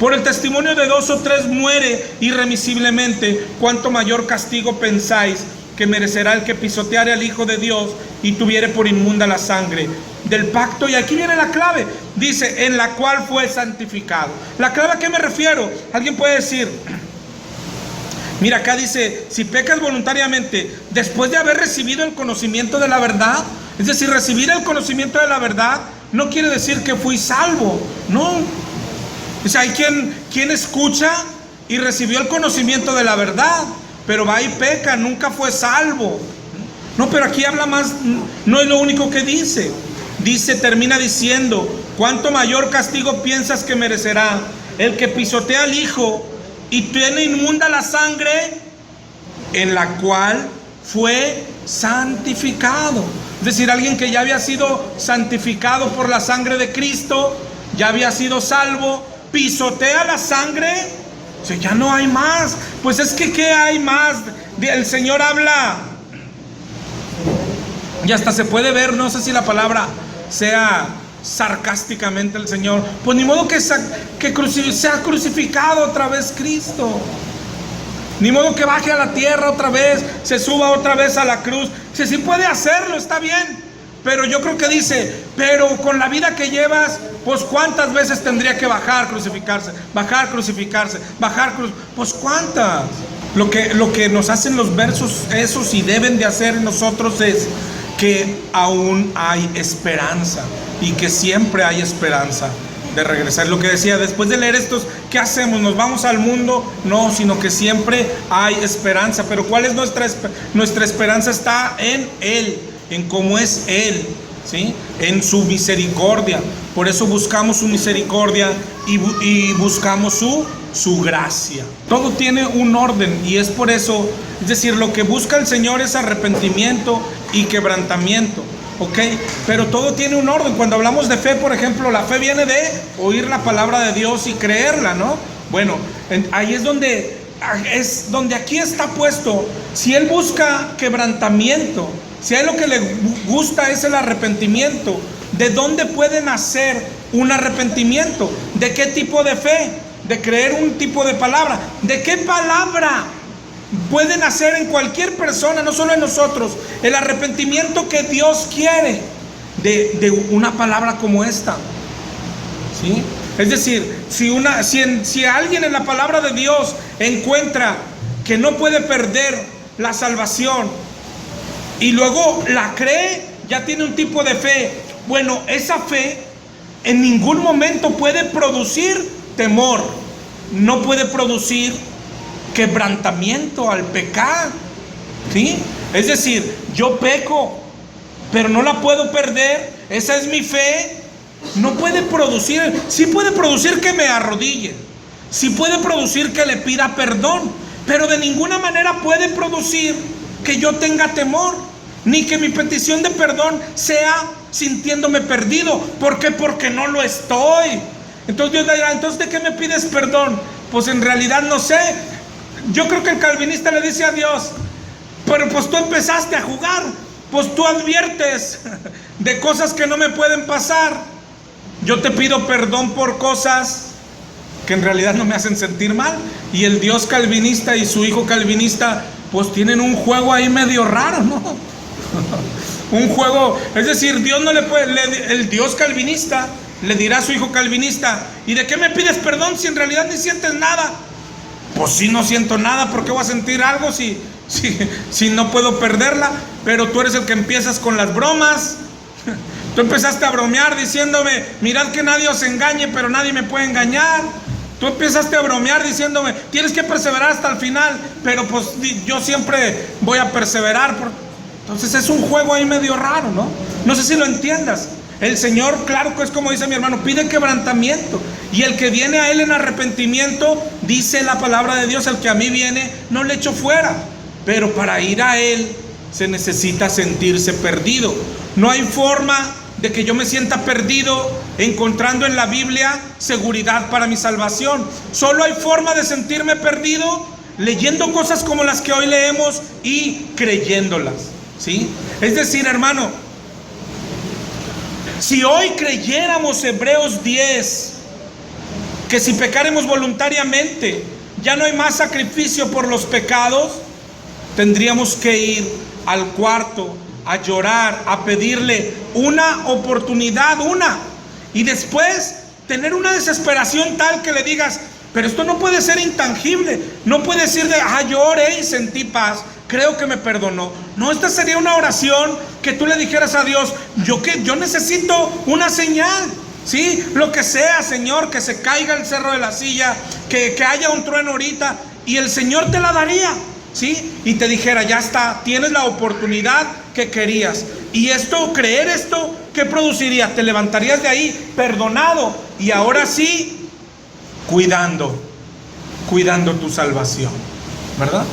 por el testimonio de 2 o 3 muere irremisiblemente, ¿cuánto mayor castigo pensáis que merecerá el que pisoteare al Hijo de Dios y tuviere por inmunda la sangre del pacto? Y aquí viene la clave, dice, en la cual fue santificado. ¿La clave a qué me refiero? Alguien puede decir, mira, acá dice, si pecas voluntariamente, después de haber recibido el conocimiento de la verdad. Es decir, recibir el conocimiento de la verdad no quiere decir que fui salvo, no. O sea, hay quien escucha y recibió el conocimiento de la verdad, pero va y peca, nunca fue salvo. No, pero aquí habla más, no es lo único que dice. Termina diciendo, ¿cuánto mayor castigo piensas que merecerá el que pisotea al Hijo y tiene inmunda la sangre en la cual fue santificado? Es decir, alguien que ya había sido santificado por la sangre de Cristo, ya había sido salvo, pisotea la sangre, o sea, ya no hay más. Pues es que ¿qué hay más? El Señor habla, y hasta se puede ver, no sé si la palabra sea sarcásticamente el Señor, pues ni modo que sea crucificado otra vez Cristo. Ni modo que baje a la tierra otra vez, se suba otra vez a la cruz. Si sí puede hacerlo, está bien. Pero yo creo que dice, pero con la vida que llevas, pues ¿cuántas veces tendría que bajar, crucificarse? Pues ¿cuántas? Lo que nos hacen los versos esos y deben de hacer en nosotros es que aún hay esperanza, y que siempre hay esperanza de regresar. Lo que decía, después de leer estos, ¿qué hacemos? ¿Nos vamos al mundo? No, sino que siempre hay esperanza. Pero ¿cuál es nuestra esperanza? Está en Él, en cómo es Él, ¿sí? En su misericordia. Por eso buscamos su misericordia y buscamos su gracia. Todo tiene un orden, y es por eso, es decir, lo que busca el Señor es arrepentimiento y quebrantamiento. ¿Ok? Pero todo tiene un orden. Cuando hablamos de fe, por ejemplo, la fe viene de oír la palabra de Dios y creerla, ¿no? Bueno, ahí es donde aquí está puesto. Si Él busca quebrantamiento, si a Él lo que le gusta es el arrepentimiento, ¿de dónde puede nacer un arrepentimiento? ¿De qué tipo de fe? ¿De creer un tipo de palabra? ¿De qué palabra puede nacer en cualquier persona, no solo en nosotros, el arrepentimiento que Dios quiere? De una palabra como esta, ¿sí? Es decir, si alguien en la palabra de Dios encuentra que no puede perder la salvación y luego la cree, ya tiene un tipo de fe. Bueno, esa fe en ningún momento puede producir temor, no puede producir quebrantamiento al pecar, ¿sí? Es decir, yo peco, pero no la puedo perder. Esa es mi fe. No puede producir, sí puede producir que me arrodille, sí puede producir que le pida perdón, pero de ninguna manera puede producir que yo tenga temor, ni que mi petición de perdón sea sintiéndome perdido. ¿Por qué? Porque no lo estoy. Entonces Dios dirá, ¿entonces de qué me pides perdón? Pues en realidad no sé. Yo creo que el calvinista le dice a Dios, pero pues tú empezaste a jugar, pues tú adviertes de cosas que no me pueden pasar. Yo te pido perdón por cosas que en realidad no me hacen sentir mal. Y el Dios calvinista y su hijo calvinista pues tienen un juego ahí medio raro, ¿no? Un juego, es decir, Dios no le puede, el Dios calvinista le dirá a su hijo calvinista, ¿y de qué me pides perdón si en realidad ni sientes nada? Pues si no siento nada, ¿por qué voy a sentir algo si no puedo perderla? Pero tú eres el que empiezas con las bromas, Tú empezaste a bromear diciéndome, mirad que nadie os engañe, pero nadie me puede engañar. Tú empezaste a bromear diciéndome, tienes que perseverar hasta el final, pero pues yo siempre voy a perseverar. Entonces es un juego ahí medio raro, ¿no? No sé si lo entiendas. El Señor, claro que es como dice mi hermano, pide quebrantamiento. Y el que viene a Él en arrepentimiento, dice la palabra de Dios, el que a mí viene, no le echo fuera. Pero para ir a Él se necesita sentirse perdido. No hay forma de que yo me sienta perdido encontrando en la Biblia seguridad para mi salvación. Solo hay forma de sentirme perdido leyendo cosas como las que hoy leemos y creyéndolas, ¿sí? Es decir, hermano, si hoy creyéramos Hebreos 10, que si pecaremos voluntariamente ya no hay más sacrificio por los pecados, tendríamos que ir al cuarto a llorar, a pedirle una oportunidad, y después tener una desesperación tal que le digas, pero esto no puede ser intangible, no puede decir de, yo oré y sentí paz, creo que me perdonó. No, esta sería una oración que tú le dijeras a Dios, yo necesito una señal, ¿sí? Lo que sea, Señor, que se caiga el cerro de la silla, que haya un trueno ahorita, y el Señor te la daría, ¿sí? Y te dijera, ya está, tienes la oportunidad que querías. Y esto, creer esto, ¿qué produciría? Te levantarías de ahí perdonado y ahora sí cuidando tu salvación, ¿verdad?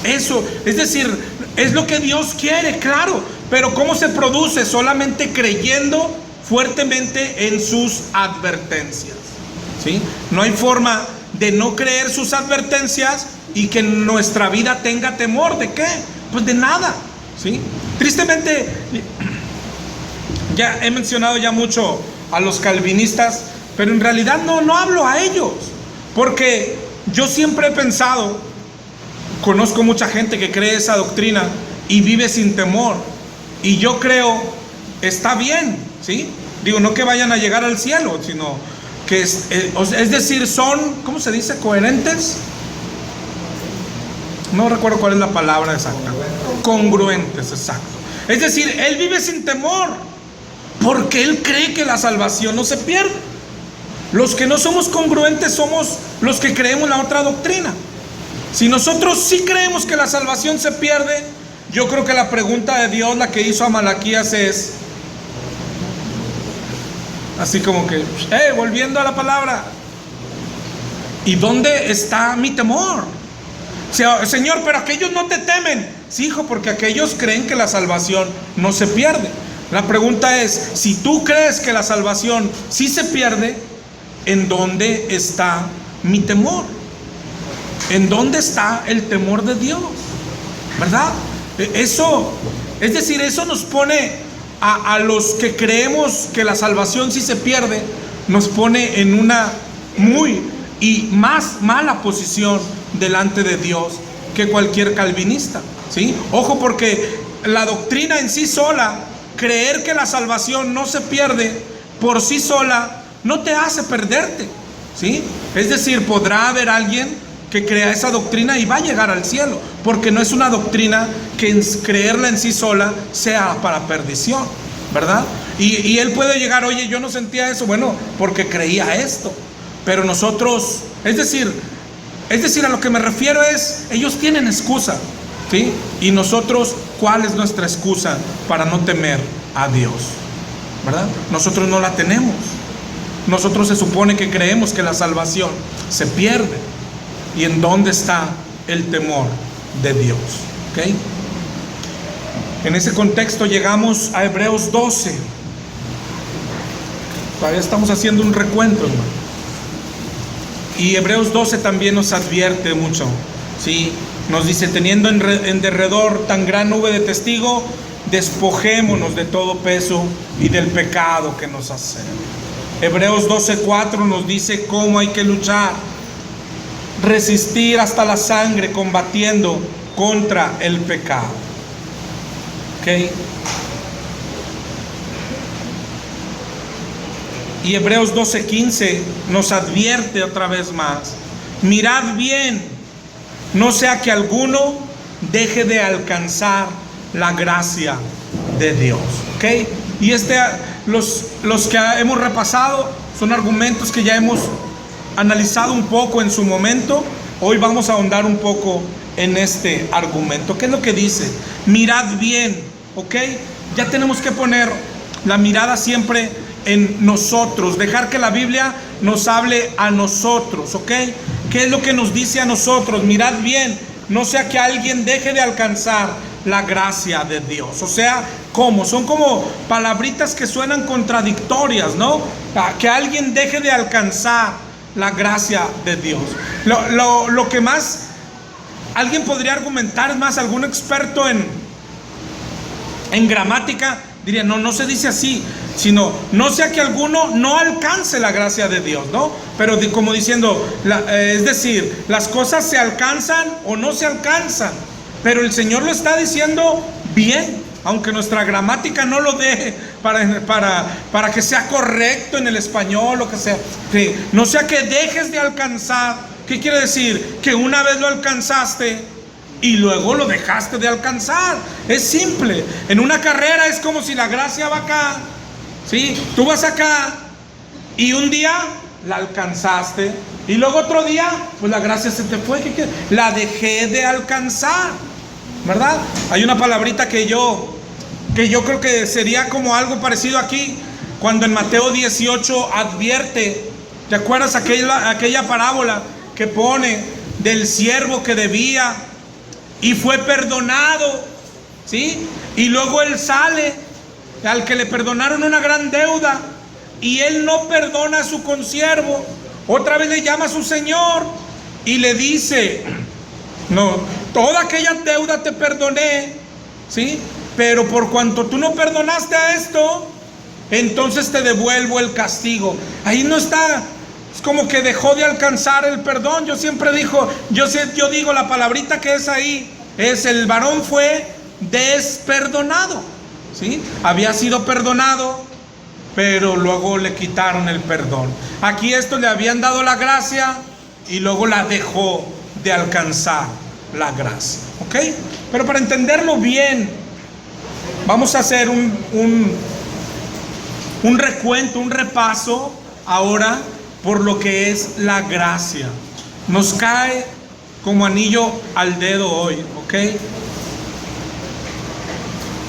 Eso, es decir, es lo que Dios quiere, claro, pero ¿cómo se produce? Solamente creyendo fuertemente en sus advertencias, ¿sí? No hay forma de no creer sus advertencias y que nuestra vida tenga temor. ¿De qué? Pues de nada, ¿sí? Tristemente, ya he mencionado ya mucho a los calvinistas, pero en realidad no hablo a ellos, porque yo siempre he pensado, conozco mucha gente que cree esa doctrina y vive sin temor, y yo creo, está bien, ¿sí? Digo, no que vayan a llegar al cielo, sino que es decir, son, ¿cómo se dice? ¿Coherentes? No recuerdo cuál es la palabra exacta. Congruentes, exacto. Es decir, él vive sin temor porque él cree que la salvación no se pierde. Los que no somos congruentes somos los que creemos la otra doctrina. Si nosotros sí creemos que la salvación se pierde, yo creo que la pregunta de Dios, la que hizo a Malaquías, es así como que, volviendo a la palabra, ¿y dónde está mi temor? Señor, pero aquellos no te temen. Sí, hijo, porque aquellos creen que la salvación no se pierde. La pregunta es, si tú crees que la salvación sí se pierde, ¿en dónde está mi temor? ¿En dónde está el temor de Dios? ¿Verdad? Eso, es decir, eso nos pone a los que creemos que la salvación sí se pierde, nos pone en una muy y más mala posición delante de Dios que cualquier calvinista, ¿sí? Ojo, porque la doctrina en sí sola, creer que la salvación no se pierde por sí sola, no te hace perderte, ¿sí? Es decir, podrá haber alguien que crea esa doctrina y va a llegar al cielo, porque no es una doctrina que creerla en sí sola sea para perdición, ¿verdad? Y él puede llegar, oye, yo no sentía eso, bueno, porque creía esto. Pero nosotros, es decir, a lo que me refiero es, ellos tienen excusa, ¿sí? Y nosotros, ¿cuál es nuestra excusa para no temer a Dios? ¿Verdad? Nosotros no la tenemos. Nosotros se supone que creemos que la salvación se pierde. ¿Y en dónde está el temor de Dios? ¿Ok? En ese contexto llegamos a Hebreos 12. Todavía estamos haciendo un recuento, hermano. Y Hebreos 12 también nos advierte mucho, ¿sí? Nos dice, teniendo en derredor tan gran nube de testigos, despojémonos de todo peso y del pecado que nos asedia. Hebreos 12:4 nos dice cómo hay que luchar, resistir hasta la sangre, combatiendo contra el pecado. ¿Ok? Y Hebreos 12:15 nos advierte otra vez más, mirad bien, no sea que alguno deje de alcanzar la gracia de Dios. ¿Ok? Y los que hemos repasado son argumentos que ya hemos analizado un poco en su momento. Hoy vamos a ahondar un poco en este argumento. ¿Qué es lo que dice? Mirad bien, ¿ok? Ya tenemos que poner la mirada siempre en nosotros, dejar que la Biblia nos hable a nosotros, ¿ok? ¿Qué es lo que nos dice a nosotros? Mirad bien, no sea que alguien deje de alcanzar la gracia de Dios. O sea, ¿cómo? Son como palabritas que suenan contradictorias, ¿no? Que alguien deje de alcanzar la gracia de Dios. Lo que más alguien podría argumentar, es más, algún experto en gramática diría, no se dice así, sino no sea que alguno no alcance la gracia de Dios, ¿no? Pero como diciendo, es decir, las cosas se alcanzan o no se alcanzan, pero el Señor lo está diciendo bien, aunque nuestra gramática no lo dé para que sea correcto en el español o que sea, sí, no sea que dejes de alcanzar. ¿Qué quiere decir? Que una vez lo alcanzaste y luego lo dejaste de alcanzar. Es simple. En una carrera es como si la gracia va acá, ¿sí? Tú vas acá y un día la alcanzaste y luego otro día pues la gracia se te fue. La dejé de alcanzar, ¿verdad? Hay una palabrita que yo creo que sería como algo parecido aquí, cuando en Mateo 18 advierte, ¿te acuerdas aquella parábola que pone del siervo que debía y fue perdonado, ¿sí? Y luego él sale, al que le perdonaron una gran deuda, y él no perdona a su consiervo. Otra vez le llama a su señor y le dice, no, toda aquella deuda te perdoné, ¿sí? Pero por cuanto tú no perdonaste a esto, entonces te devuelvo el castigo. Ahí no está, es como que dejó de alcanzar el perdón. Yo digo, la palabrita que es ahí, es el varón fue desperdonado, ¿sí? Había sido perdonado, pero luego le quitaron el perdón. Aquí le habían dado la gracia y luego la dejó de alcanzar la gracia, ¿ok? Pero para entenderlo bien, vamos a hacer un recuento, un repaso ahora por lo que es la gracia. Nos cae como anillo al dedo hoy, ¿ok?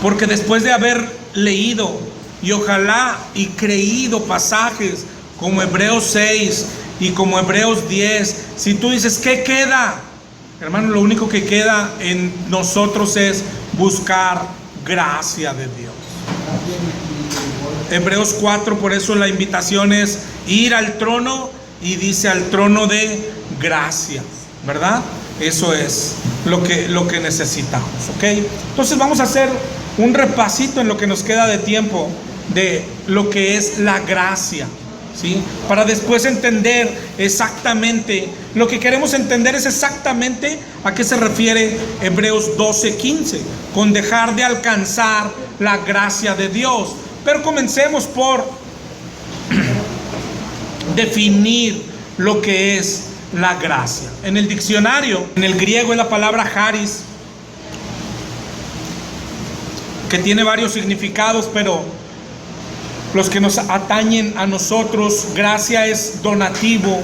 Porque después de haber leído y ojalá y creído pasajes como Hebreos 6 y como Hebreos 10, si tú dices, ¿qué queda? Hermano, lo único que queda en nosotros es buscar gracia de Dios. Hebreos 4, por eso la invitación es ir al trono, y dice al trono de gracia, ¿verdad? Eso es lo que necesitamos, ¿ok? Entonces vamos a hacer un repasito en lo que nos queda de tiempo de lo que es la gracia, ¿sí? Para después entender exactamente, lo que queremos entender es exactamente a qué se refiere Hebreos 12:15, con dejar de alcanzar la gracia de Dios. Pero comencemos por definir lo que es la gracia. En el diccionario, en el griego, es la palabra charis, que tiene varios significados, pero los que nos atañen a nosotros, gracia es donativo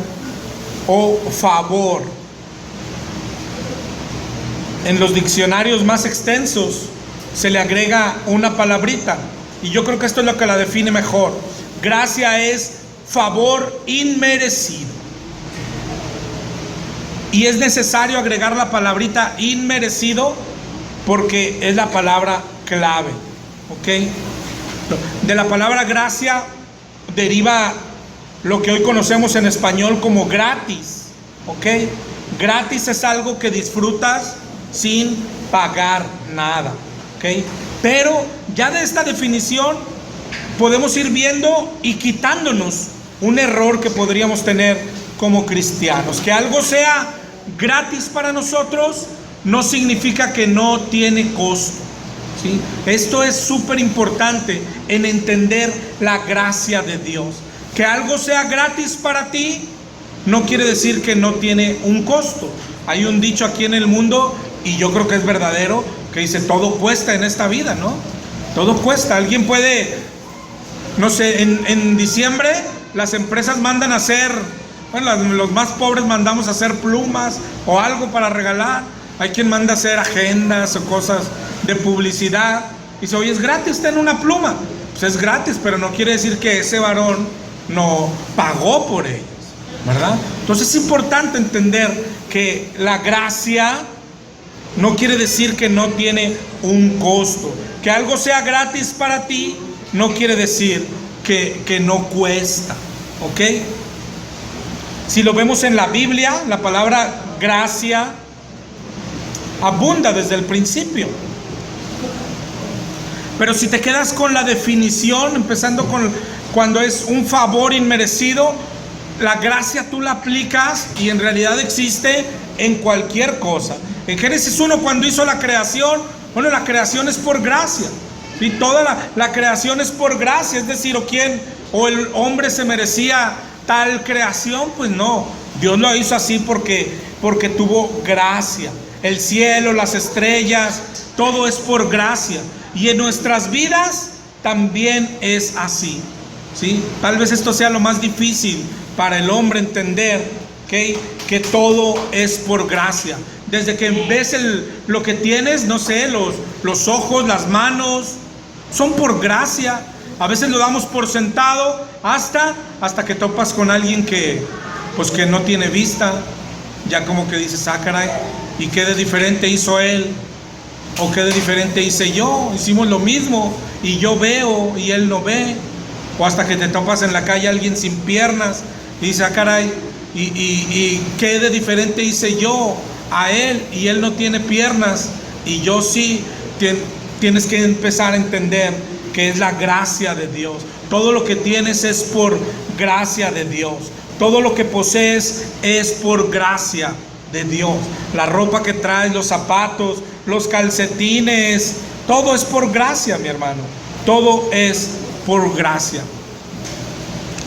o favor. En los diccionarios más extensos se le agrega una palabrita, y yo creo que esto es lo que la define mejor. Gracia es favor inmerecido. Y es necesario agregar la palabrita inmerecido porque es la palabra clave, ¿ok? De la palabra gracia deriva lo que hoy conocemos en español como gratis, ¿ok? Gratis es algo que disfrutas sin pagar nada, ¿ok? Pero ya de esta definición podemos ir viendo y quitándonos un error que podríamos tener como cristianos. Que algo sea gratis para nosotros no significa que no tiene costo, ¿sí? Esto es súper importante en entender la gracia de Dios. Que algo sea gratis para ti no quiere decir que no tiene un costo. Hay un dicho aquí en el mundo, y yo creo que es verdadero, que dice todo cuesta en esta vida, ¿no? Todo cuesta. Alguien puede no sé, en diciembre las empresas mandan a hacer, bueno, los más pobres mandamos a hacer plumas o algo para regalar. Hay quien manda a hacer agendas o cosas de publicidad. Y dice, oye, es gratis, ten una pluma. Pues es gratis, pero no quiere decir que ese varón no pagó por ellos, ¿verdad? Entonces es importante entender que la gracia no quiere decir que no tiene un costo. Que algo sea gratis para ti no quiere decir que no cuesta, ¿ok? Si lo vemos en la Biblia, la palabra gracia abunda desde el principio. Pero si te quedas con la definición, empezando con cuando es un favor inmerecido, la gracia tú la aplicas y en realidad existe en cualquier cosa. En Génesis 1, cuando hizo la creación, bueno, la creación es por gracia. Y toda la creación es por gracia. Es decir, o el hombre se merecía tal creación, pues no. Dios lo hizo así porque tuvo gracia. El cielo, las estrellas, todo es por gracia. Y en nuestras vidas también es así, ¿sí? Tal vez esto sea lo más difícil para el hombre entender, ¿okay? Que todo es por gracia. Desde que ves lo que tienes, no sé, los ojos, las manos, son por gracia. A veces lo damos por sentado hasta que topas con alguien que no tiene vista. Ya como que dices, ah, caray, ¿y qué de diferente hizo él? ¿O qué de diferente hice yo? Hicimos lo mismo y yo veo y él no ve. O hasta que te topas en la calle alguien sin piernas y dices, ah, caray, ¿y qué de diferente hice yo a él? Y él no tiene piernas y yo sí. Tienes que empezar a entender que es la gracia de Dios. Todo lo que tienes es por gracia de Dios. Todo lo que posees es por gracia de Dios. La ropa que traes, los zapatos, los calcetines, todo es por gracia, mi hermano. Todo es por gracia.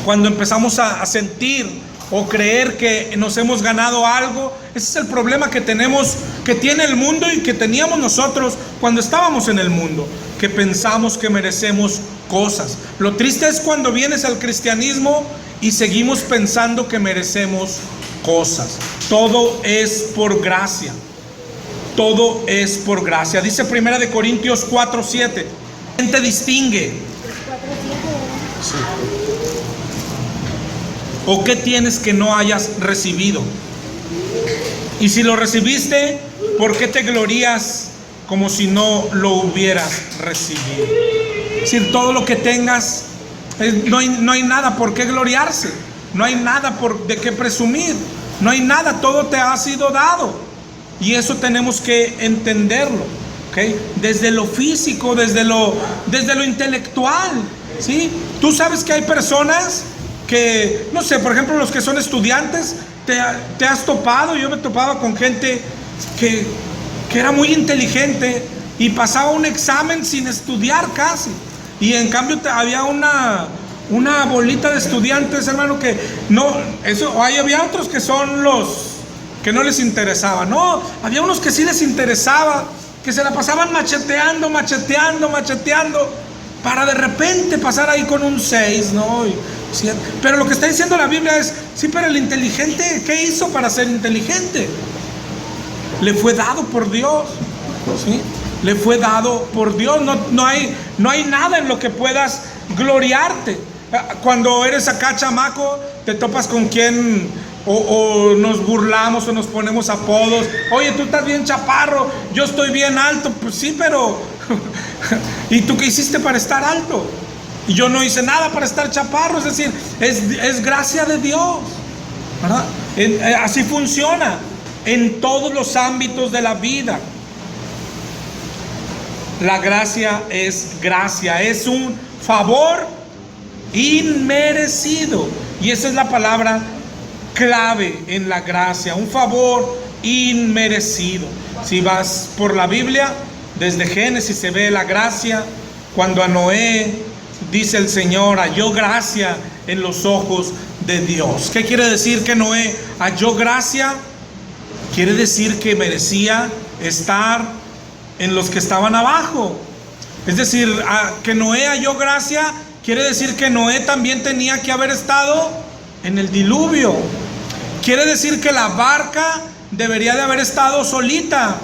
Cuando empezamos a sentir o creer que nos hemos ganado algo, ese es el problema que tenemos, que tiene el mundo y que teníamos nosotros cuando estábamos en el mundo, que pensamos que merecemos cosas. Lo triste es cuando vienes al cristianismo y seguimos pensando que merecemos cosas. Todo es por gracia. Todo es por gracia. Dice 1 Corintios 4:7. ¿Quién te distingue? Sí. ¿O qué tienes que no hayas recibido? Y si lo recibiste, ¿por qué te glorías como si no lo hubieras recibido? Es decir, todo lo que tengas, no hay nada por qué gloriarse. No hay nada de qué presumir. No hay nada, todo te ha sido dado. Y eso tenemos que entenderlo, ¿okay? Desde lo físico, desde lo intelectual, ¿sí? Tú sabes que hay personas que, no sé, por ejemplo, los que son estudiantes, te has topado. Yo me topaba con gente que era muy inteligente y pasaba un examen sin estudiar casi. Y en cambio había una bolita de estudiantes, hermano, que no, eso, había otros que son los que no les interesaba. No, había unos que sí les interesaba, que se la pasaban macheteando, para de repente pasar ahí con un 6, ¿no? Pero lo que está diciendo la Biblia es, sí, pero el inteligente, ¿qué hizo para ser inteligente? Le fue dado por Dios, ¿sí? Le fue dado por Dios. No hay nada en lo que puedas gloriarte. Cuando eres acá chamaco, te topas con quien o nos burlamos o nos ponemos apodos. Oye, tú estás bien chaparro, yo estoy bien alto. Pues sí, pero ¿y tú qué hiciste para estar alto? Y yo no hice nada para estar chaparro. Es decir, es gracia de Dios, ¿verdad? Así funciona en todos los ámbitos de la vida. La gracia es gracia, es un favor inmerecido. Y esa es la palabra clave en la gracia, un favor inmerecido. Si vas por la Biblia, desde Génesis se ve la gracia. Cuando a Noé, dice el Señor, halló gracia en los ojos de Dios. ¿Qué quiere decir que Noé halló gracia? Quiere decir que merecía estar en los que estaban abajo. Es decir, que Noé halló gracia quiere decir que Noé también tenía que haber estado en el diluvio. Quiere decir que la barca debería de haber estado solita,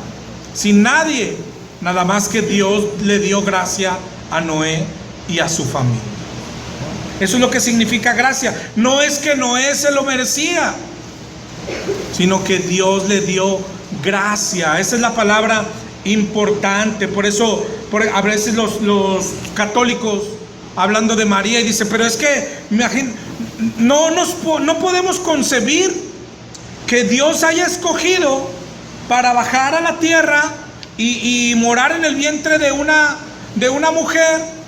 sin nadie, nada más que Dios le dio gracia a Noé y a su familia. Eso es lo que significa gracia. No es que Noé se lo merecía, sino que Dios le dio gracia. Esa es la palabra importante. Por eso a veces los católicos hablando de María y dice, pero es que no podemos concebir que Dios haya escogido para bajar a la tierra y morar en el vientre de una mujer.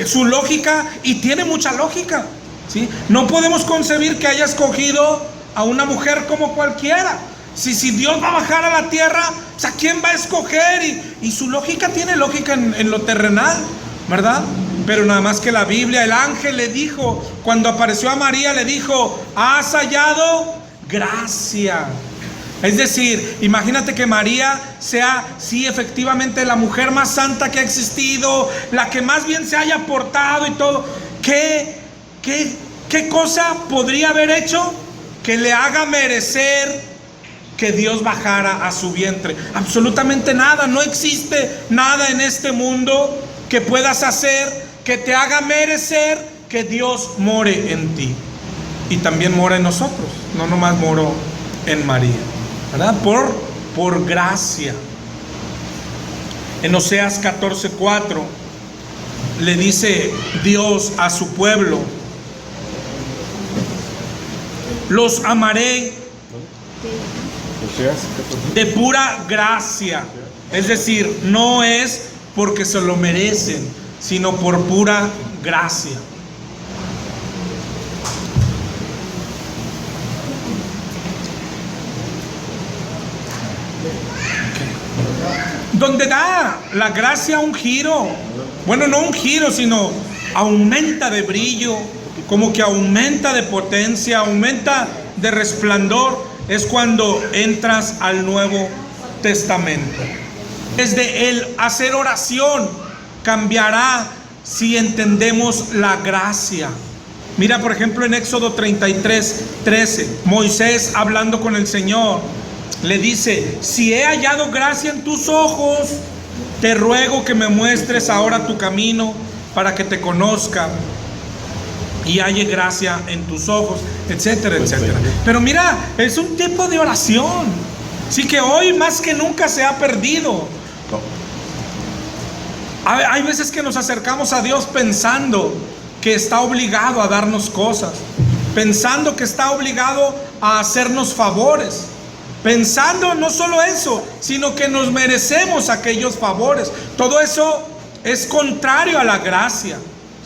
Su lógica, y tiene mucha lógica, ¿sí? No podemos concebir que haya escogido a una mujer como cualquiera. Si Dios va a bajar a la tierra, ¿a quién va a escoger? Y su lógica tiene lógica en lo terrenal, ¿verdad? Pero nada más que la Biblia, el ángel le dijo, cuando apareció a María, le dijo, has hallado gracia. Es decir, imagínate que María sea, sí, efectivamente la mujer más santa que ha existido, la que más bien se haya portado y todo. ¿Qué cosa podría haber hecho que le haga merecer que Dios bajara a su vientre? Absolutamente nada. No existe nada en este mundo que puedas hacer que te haga merecer que Dios more en ti. Y también mora en nosotros, no nomás moró en María, ¿verdad? Por gracia. En Oseas 14:4 le dice Dios a su pueblo, los amaré de pura gracia. Es decir, no es porque se lo merecen, sino por pura gracia. Donde da la gracia un giro, bueno, no un giro, sino aumenta de brillo, como que aumenta de potencia, aumenta de resplandor, es cuando entras al Nuevo Testamento. Desde el hacer oración cambiará si entendemos la gracia. Mira, por ejemplo, en Éxodo 33:13, Moisés hablando con el Señor le dice, si he hallado gracia en tus ojos, te ruego que me muestres ahora tu camino para que te conozca y halle gracia en tus ojos, etcétera, etcétera. Pero mira, es un tipo de oración, sí, que hoy más que nunca se ha perdido. Hay veces que nos acercamos a Dios pensando que está obligado a darnos cosas, pensando que está obligado a hacernos favores, pensando no solo eso, sino que nos merecemos aquellos favores. Todo eso es contrario a la gracia,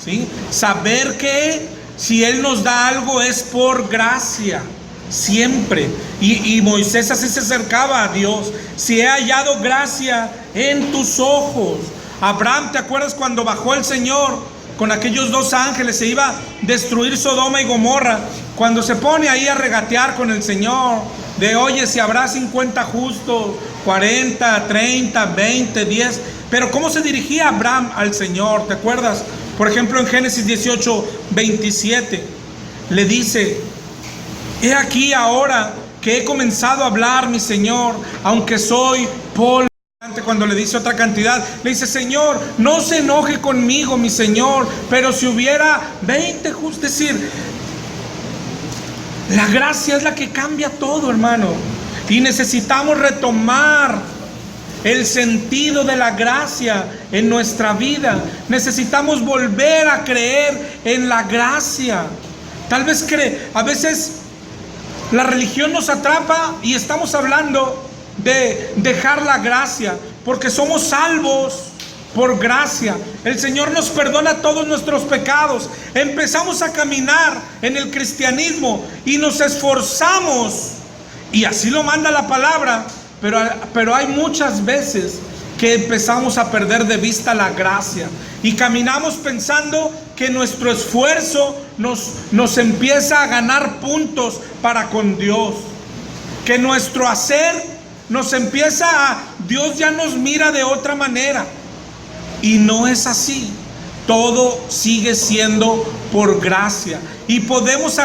¿sí? Saber que si Él nos da algo es por gracia, siempre. Y Moisés así se acercaba a Dios. Si he hallado gracia en tus ojos. Abraham, ¿te acuerdas cuando bajó el Señor con aquellos dos ángeles? Se iba a destruir Sodoma y Gomorra. Cuando se pone ahí a regatear con el Señor, de oye, si habrá 50 justos, 40, 30, 20, 10. Pero ¿cómo se dirigía Abraham al Señor? ¿Te acuerdas? Por ejemplo, en Génesis 18:27 le dice, he aquí ahora que he comenzado a hablar, mi Señor, aunque soy polvo. Cuando le dice otra cantidad, le dice, Señor, no se enoje conmigo, mi Señor, pero si hubiera 20 justos. Es decir, la gracia es la que cambia todo, hermano. Y necesitamos retomar el sentido de la gracia en nuestra vida. Necesitamos volver a creer en la gracia. Tal vez a veces la religión nos atrapa y estamos hablando de dejar la gracia, porque somos salvos por gracia. El Señor nos perdona todos nuestros pecados. Empezamos a caminar en el cristianismo y nos esforzamos, y así lo manda la palabra, pero hay muchas veces que empezamos a perder de vista la gracia y caminamos pensando que nuestro esfuerzo nos empieza a ganar puntos para con Dios, que nuestro hacer nos empieza Dios ya nos mira de otra manera. Y no es así. todo sigue siendo por gracia. Y podríamos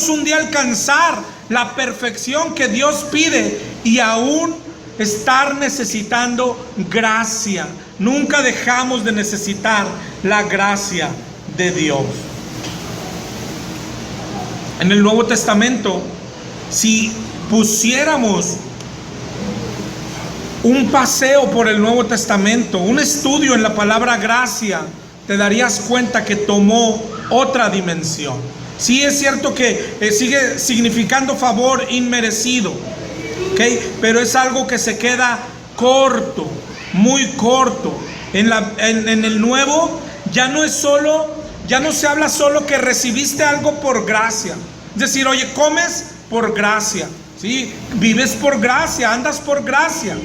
un día alcanzar la perfección que Dios pide y aún estar necesitando gracia. Nunca dejamos de necesitar la gracia de Dios. En el Nuevo Testamento, si pusiéramos un paseo por el Nuevo Testamento, un estudio en la palabra gracia, te darías cuenta que tomó otra dimensión. Sí, es cierto que sigue significando favor inmerecido, ¿okay? Pero es algo que se queda corto, muy corto. En el Nuevo ya no se habla solo que recibiste algo por gracia. Es decir, oye, comes por gracia, ¿sí? Vives por gracia, andas por gracia.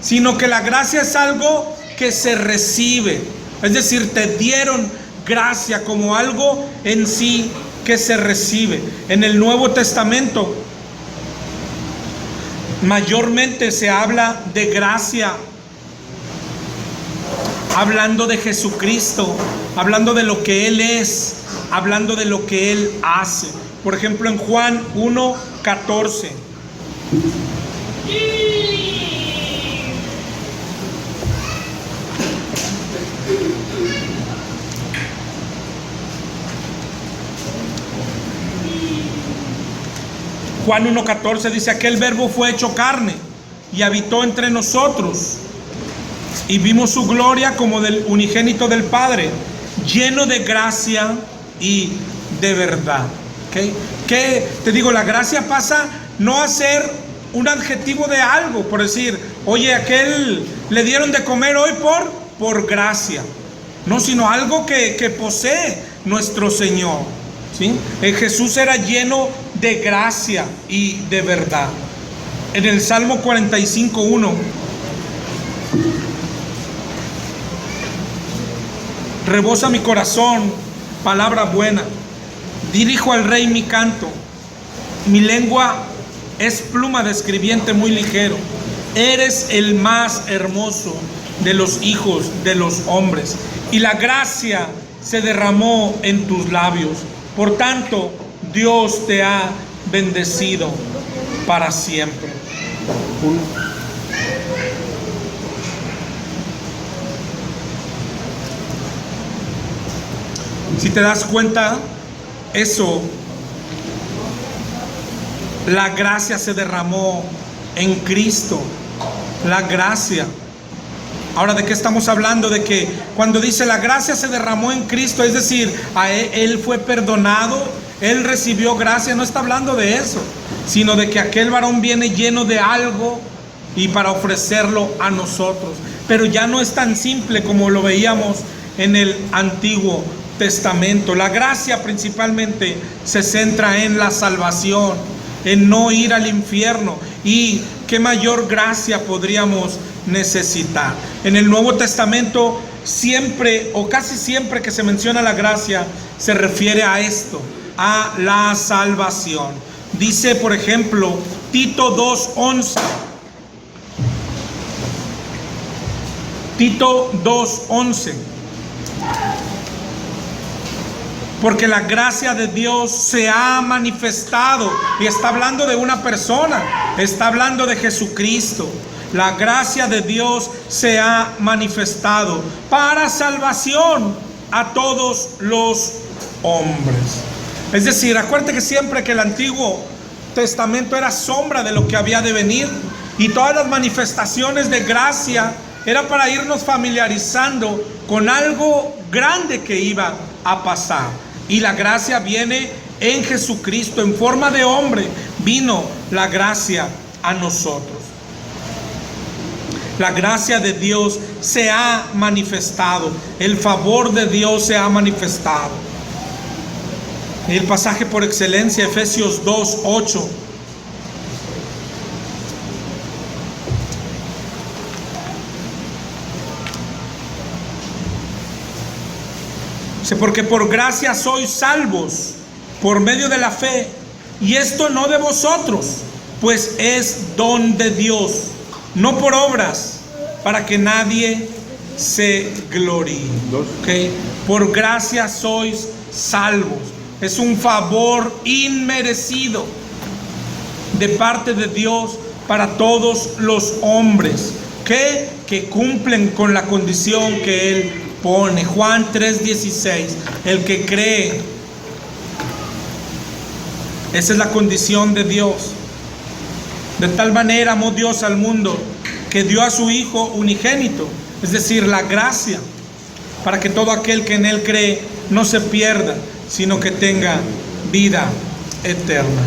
Sino que la gracia es algo que se recibe. Es decir, te dieron gracia como algo en sí que se recibe. En el Nuevo Testamento mayormente se habla de gracia, hablando de Jesucristo, hablando de lo que Él es, hablando de lo que Él hace. Por ejemplo, en Juan 1:14. Juan 1:14 dice: aquel verbo fue hecho carne y habitó entre nosotros, y vimos su gloria como del unigénito del Padre, lleno de gracia y de verdad. ¿Okay? Que te digo, la gracia pasa no a ser un adjetivo de algo, por decir, oye, aquel le dieron de comer hoy por gracia. No, sino algo que posee nuestro Señor, ¿sí? Jesús era lleno de gracia y de verdad. En el Salmo 45:1 rebosa mi corazón palabra buena, dirijo al Rey mi canto, mi lengua es pluma de escribiente muy ligero. Eres el más hermoso de los hijos de los hombres, y la gracia se derramó en tus labios. Por tanto, Dios te ha bendecido para siempre. Si te das cuenta, eso, la gracia se derramó en Cristo. La gracia. Ahora, ¿de qué estamos hablando? De que cuando dice la gracia se derramó en Cristo, es decir, a él fue perdonado, él recibió gracia. No está hablando de eso, sino de que aquel varón viene lleno de algo y para ofrecerlo a nosotros. Pero ya no es tan simple como lo veíamos en el Antiguo Testamento. La gracia principalmente se centra en la salvación, en no ir al infierno. Y qué mayor gracia podríamos necesitar. En el Nuevo Testamento siempre o casi siempre que se menciona la gracia se refiere a esto, a la salvación. Dice, por ejemplo, Tito 2:11. Tito 2:11. Porque la gracia de Dios se ha manifestado. Y está hablando de una persona, está hablando de Jesucristo. La gracia de Dios se ha manifestado para salvación a todos los hombres. Es decir, acuérdate que siempre que el Antiguo Testamento era sombra de lo que había de venir, y todas las manifestaciones de gracia era para irnos familiarizando con algo grande que iba a pasar. Y la gracia viene en Jesucristo, en forma de hombre vino la gracia a nosotros. La gracia de Dios se ha manifestado, el favor de Dios se ha manifestado. El pasaje por excelencia, Efesios 2:8. Porque por gracia sois salvos por medio de la fe, y esto no de vosotros, pues es don de Dios, no por obras, para que nadie se gloríe. ¿Okay? Por gracia sois salvos. Es un favor inmerecido de parte de Dios para todos los hombres que cumplen con la condición que Él pone. Juan 3:16, el que cree, esa es la condición de Dios. De tal manera amó Dios al mundo que dio a su Hijo unigénito, es decir, la gracia, para que todo aquel que en Él cree no se pierda, sino que tenga vida eterna.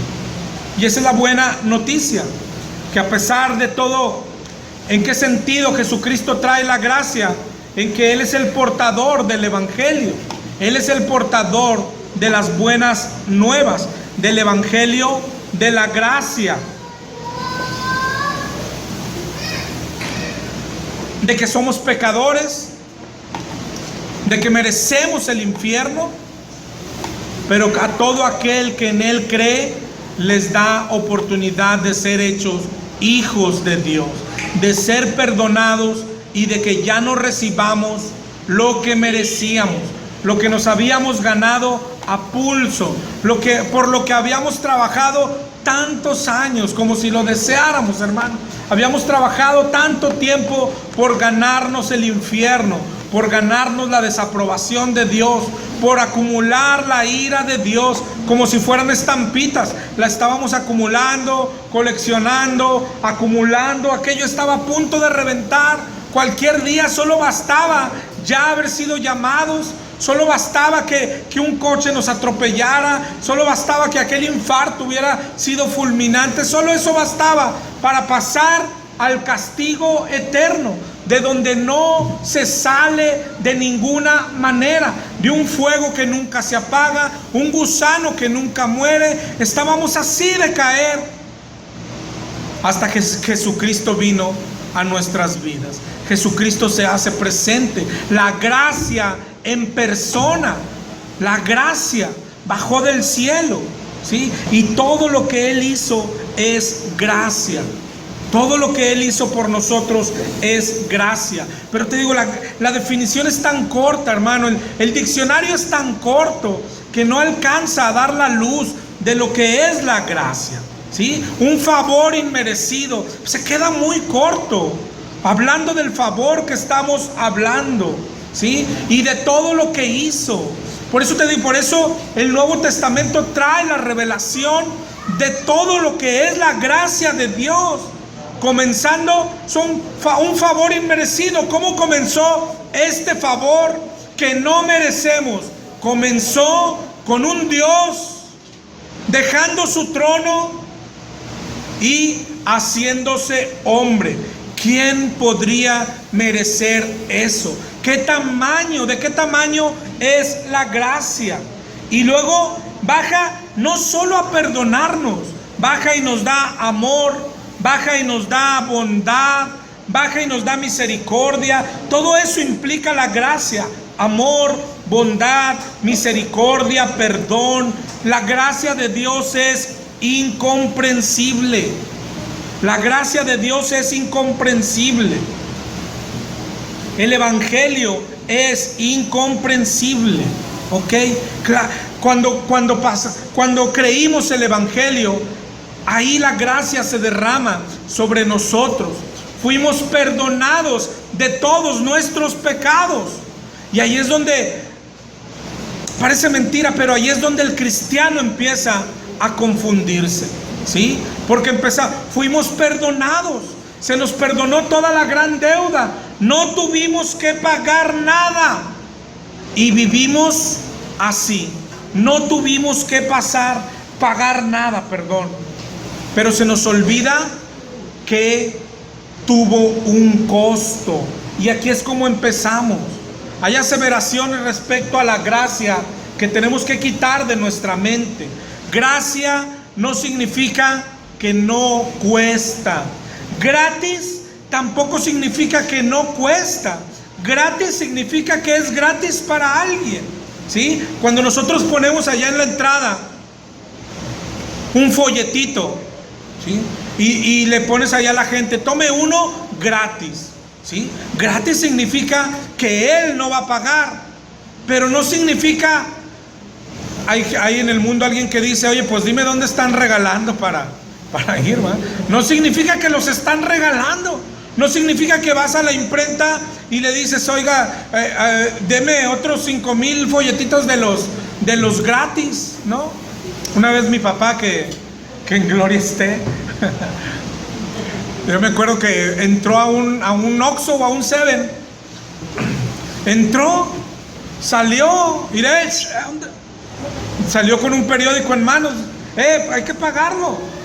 Y esa es la buena noticia, que a pesar de todo, ¿en qué sentido Jesucristo trae la gracia? En que Él es el portador del Evangelio. Él es el portador de las buenas nuevas, del Evangelio de la gracia. De que somos pecadores, de que merecemos el infierno, pero a todo aquel que en Él cree, les da oportunidad de ser hechos hijos de Dios, de ser perdonados y de que ya no recibamos lo que merecíamos, lo que nos habíamos ganado a pulso, por lo que habíamos trabajado tantos años, como si lo deseáramos, hermano. Habíamos trabajado tanto tiempo por ganarnos el infierno, por ganarnos la desaprobación de Dios, por acumular la ira de Dios como si fueran estampitas. La estábamos acumulando, coleccionando, acumulando. Aquello estaba a punto de reventar. Cualquier día solo bastaba ya haber sido llamados. Solo bastaba que un coche nos atropellara. Solo bastaba que aquel infarto hubiera sido fulminante. Solo eso bastaba para pasar al castigo eterno, de donde no se sale de ninguna manera, de un fuego que nunca se apaga, un gusano que nunca muere. Estábamos así de caer hasta que Jesucristo vino a nuestras vidas. Jesucristo se hace presente, la gracia en persona, la gracia bajó del cielo, ¿sí? Y todo lo que Él hizo es gracia. Todo lo que Él hizo por nosotros es gracia. Pero te digo, la definición es tan corta, hermano. El diccionario es tan corto que no alcanza a dar la luz de lo que es la gracia, ¿sí? Un favor inmerecido. Se queda muy corto hablando del favor que estamos hablando, ¿sí? Y de todo lo que hizo. Por eso te digo, por eso el Nuevo Testamento trae la revelación de todo lo que es la gracia de Dios. Comenzando, un favor inmerecido. ¿Cómo comenzó este favor que no merecemos? Comenzó con un Dios dejando su trono y haciéndose hombre. ¿Quién podría merecer eso? ¿De qué tamaño es la gracia? Y luego baja no solo a perdonarnos, baja y nos da amor, baja y nos da bondad, baja y nos da misericordia. Todo eso implica la gracia: amor, bondad, misericordia, perdón. La gracia de Dios es incomprensible. La gracia de Dios es incomprensible. El Evangelio es incomprensible, ¿ok? Cuando creímos el Evangelio, ahí la gracia se derrama sobre nosotros. Fuimos perdonados de todos nuestros pecados. Y ahí es donde, parece mentira, pero ahí es donde el cristiano empieza a confundirse, ¿sí? Porque fuimos perdonados. Se nos perdonó toda la gran deuda. No tuvimos que pagar nada. Y vivimos así. No tuvimos que pagar nada, perdón. Pero se nos olvida que tuvo un costo. Y aquí es como empezamos. Hay aseveraciones respecto a la gracia que tenemos que quitar de nuestra mente. Gracia no significa que no cuesta. Gratis tampoco significa que no cuesta. Gratis significa que es gratis para alguien, ¿sí? Cuando nosotros ponemos allá en la entrada un folletito, ¿sí? Y le pones allá a la gente: tome uno gratis, ¿sí? Gratis significa que Él no va a pagar, pero no significa, hay en el mundo alguien que dice, oye, pues dime dónde están regalando para ir, ¿verdad? No significa que los están regalando. No significa que vas a la imprenta y le dices, oiga, deme otros 5,000 folletitos de los gratis, ¿no? Una vez mi papá, que en gloria esté, yo me acuerdo que entró a un Oxxo o a un Seven, entró, salió, miré, salió con un periódico en manos, hay que pagarlo.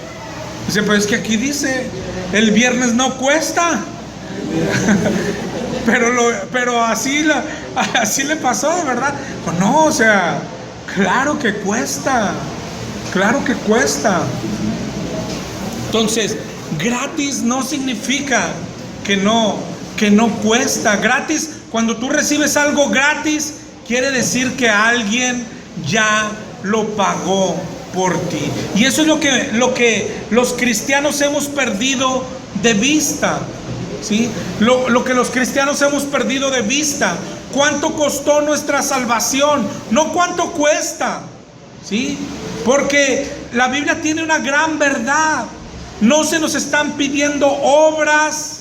Dice, pues es que aquí dice, el viernes no cuesta. pero así le pasó, de verdad. Pues no, o sea, claro que cuesta. Claro que cuesta. Entonces, gratis no significa que no cuesta. Gratis, cuando tú recibes algo gratis, quiere decir que alguien ya lo pagó por ti. Y eso es lo que los cristianos hemos perdido de vista, ¿sí? Lo que los cristianos hemos perdido de vista. ¿Cuánto costó nuestra salvación? No cuánto cuesta, ¿sí? Porque la Biblia tiene una gran verdad. No se nos están pidiendo obras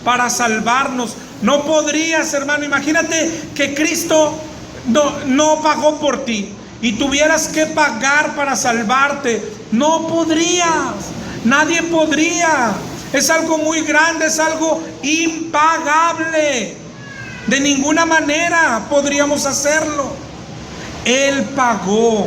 para salvarnos. No podrías, hermano, imagínate que Cristo no pagó por ti y tuvieras que pagar para salvarte. No podrías, nadie podría. Es algo muy grande, es algo impagable. De ninguna manera podríamos hacerlo. Él pagó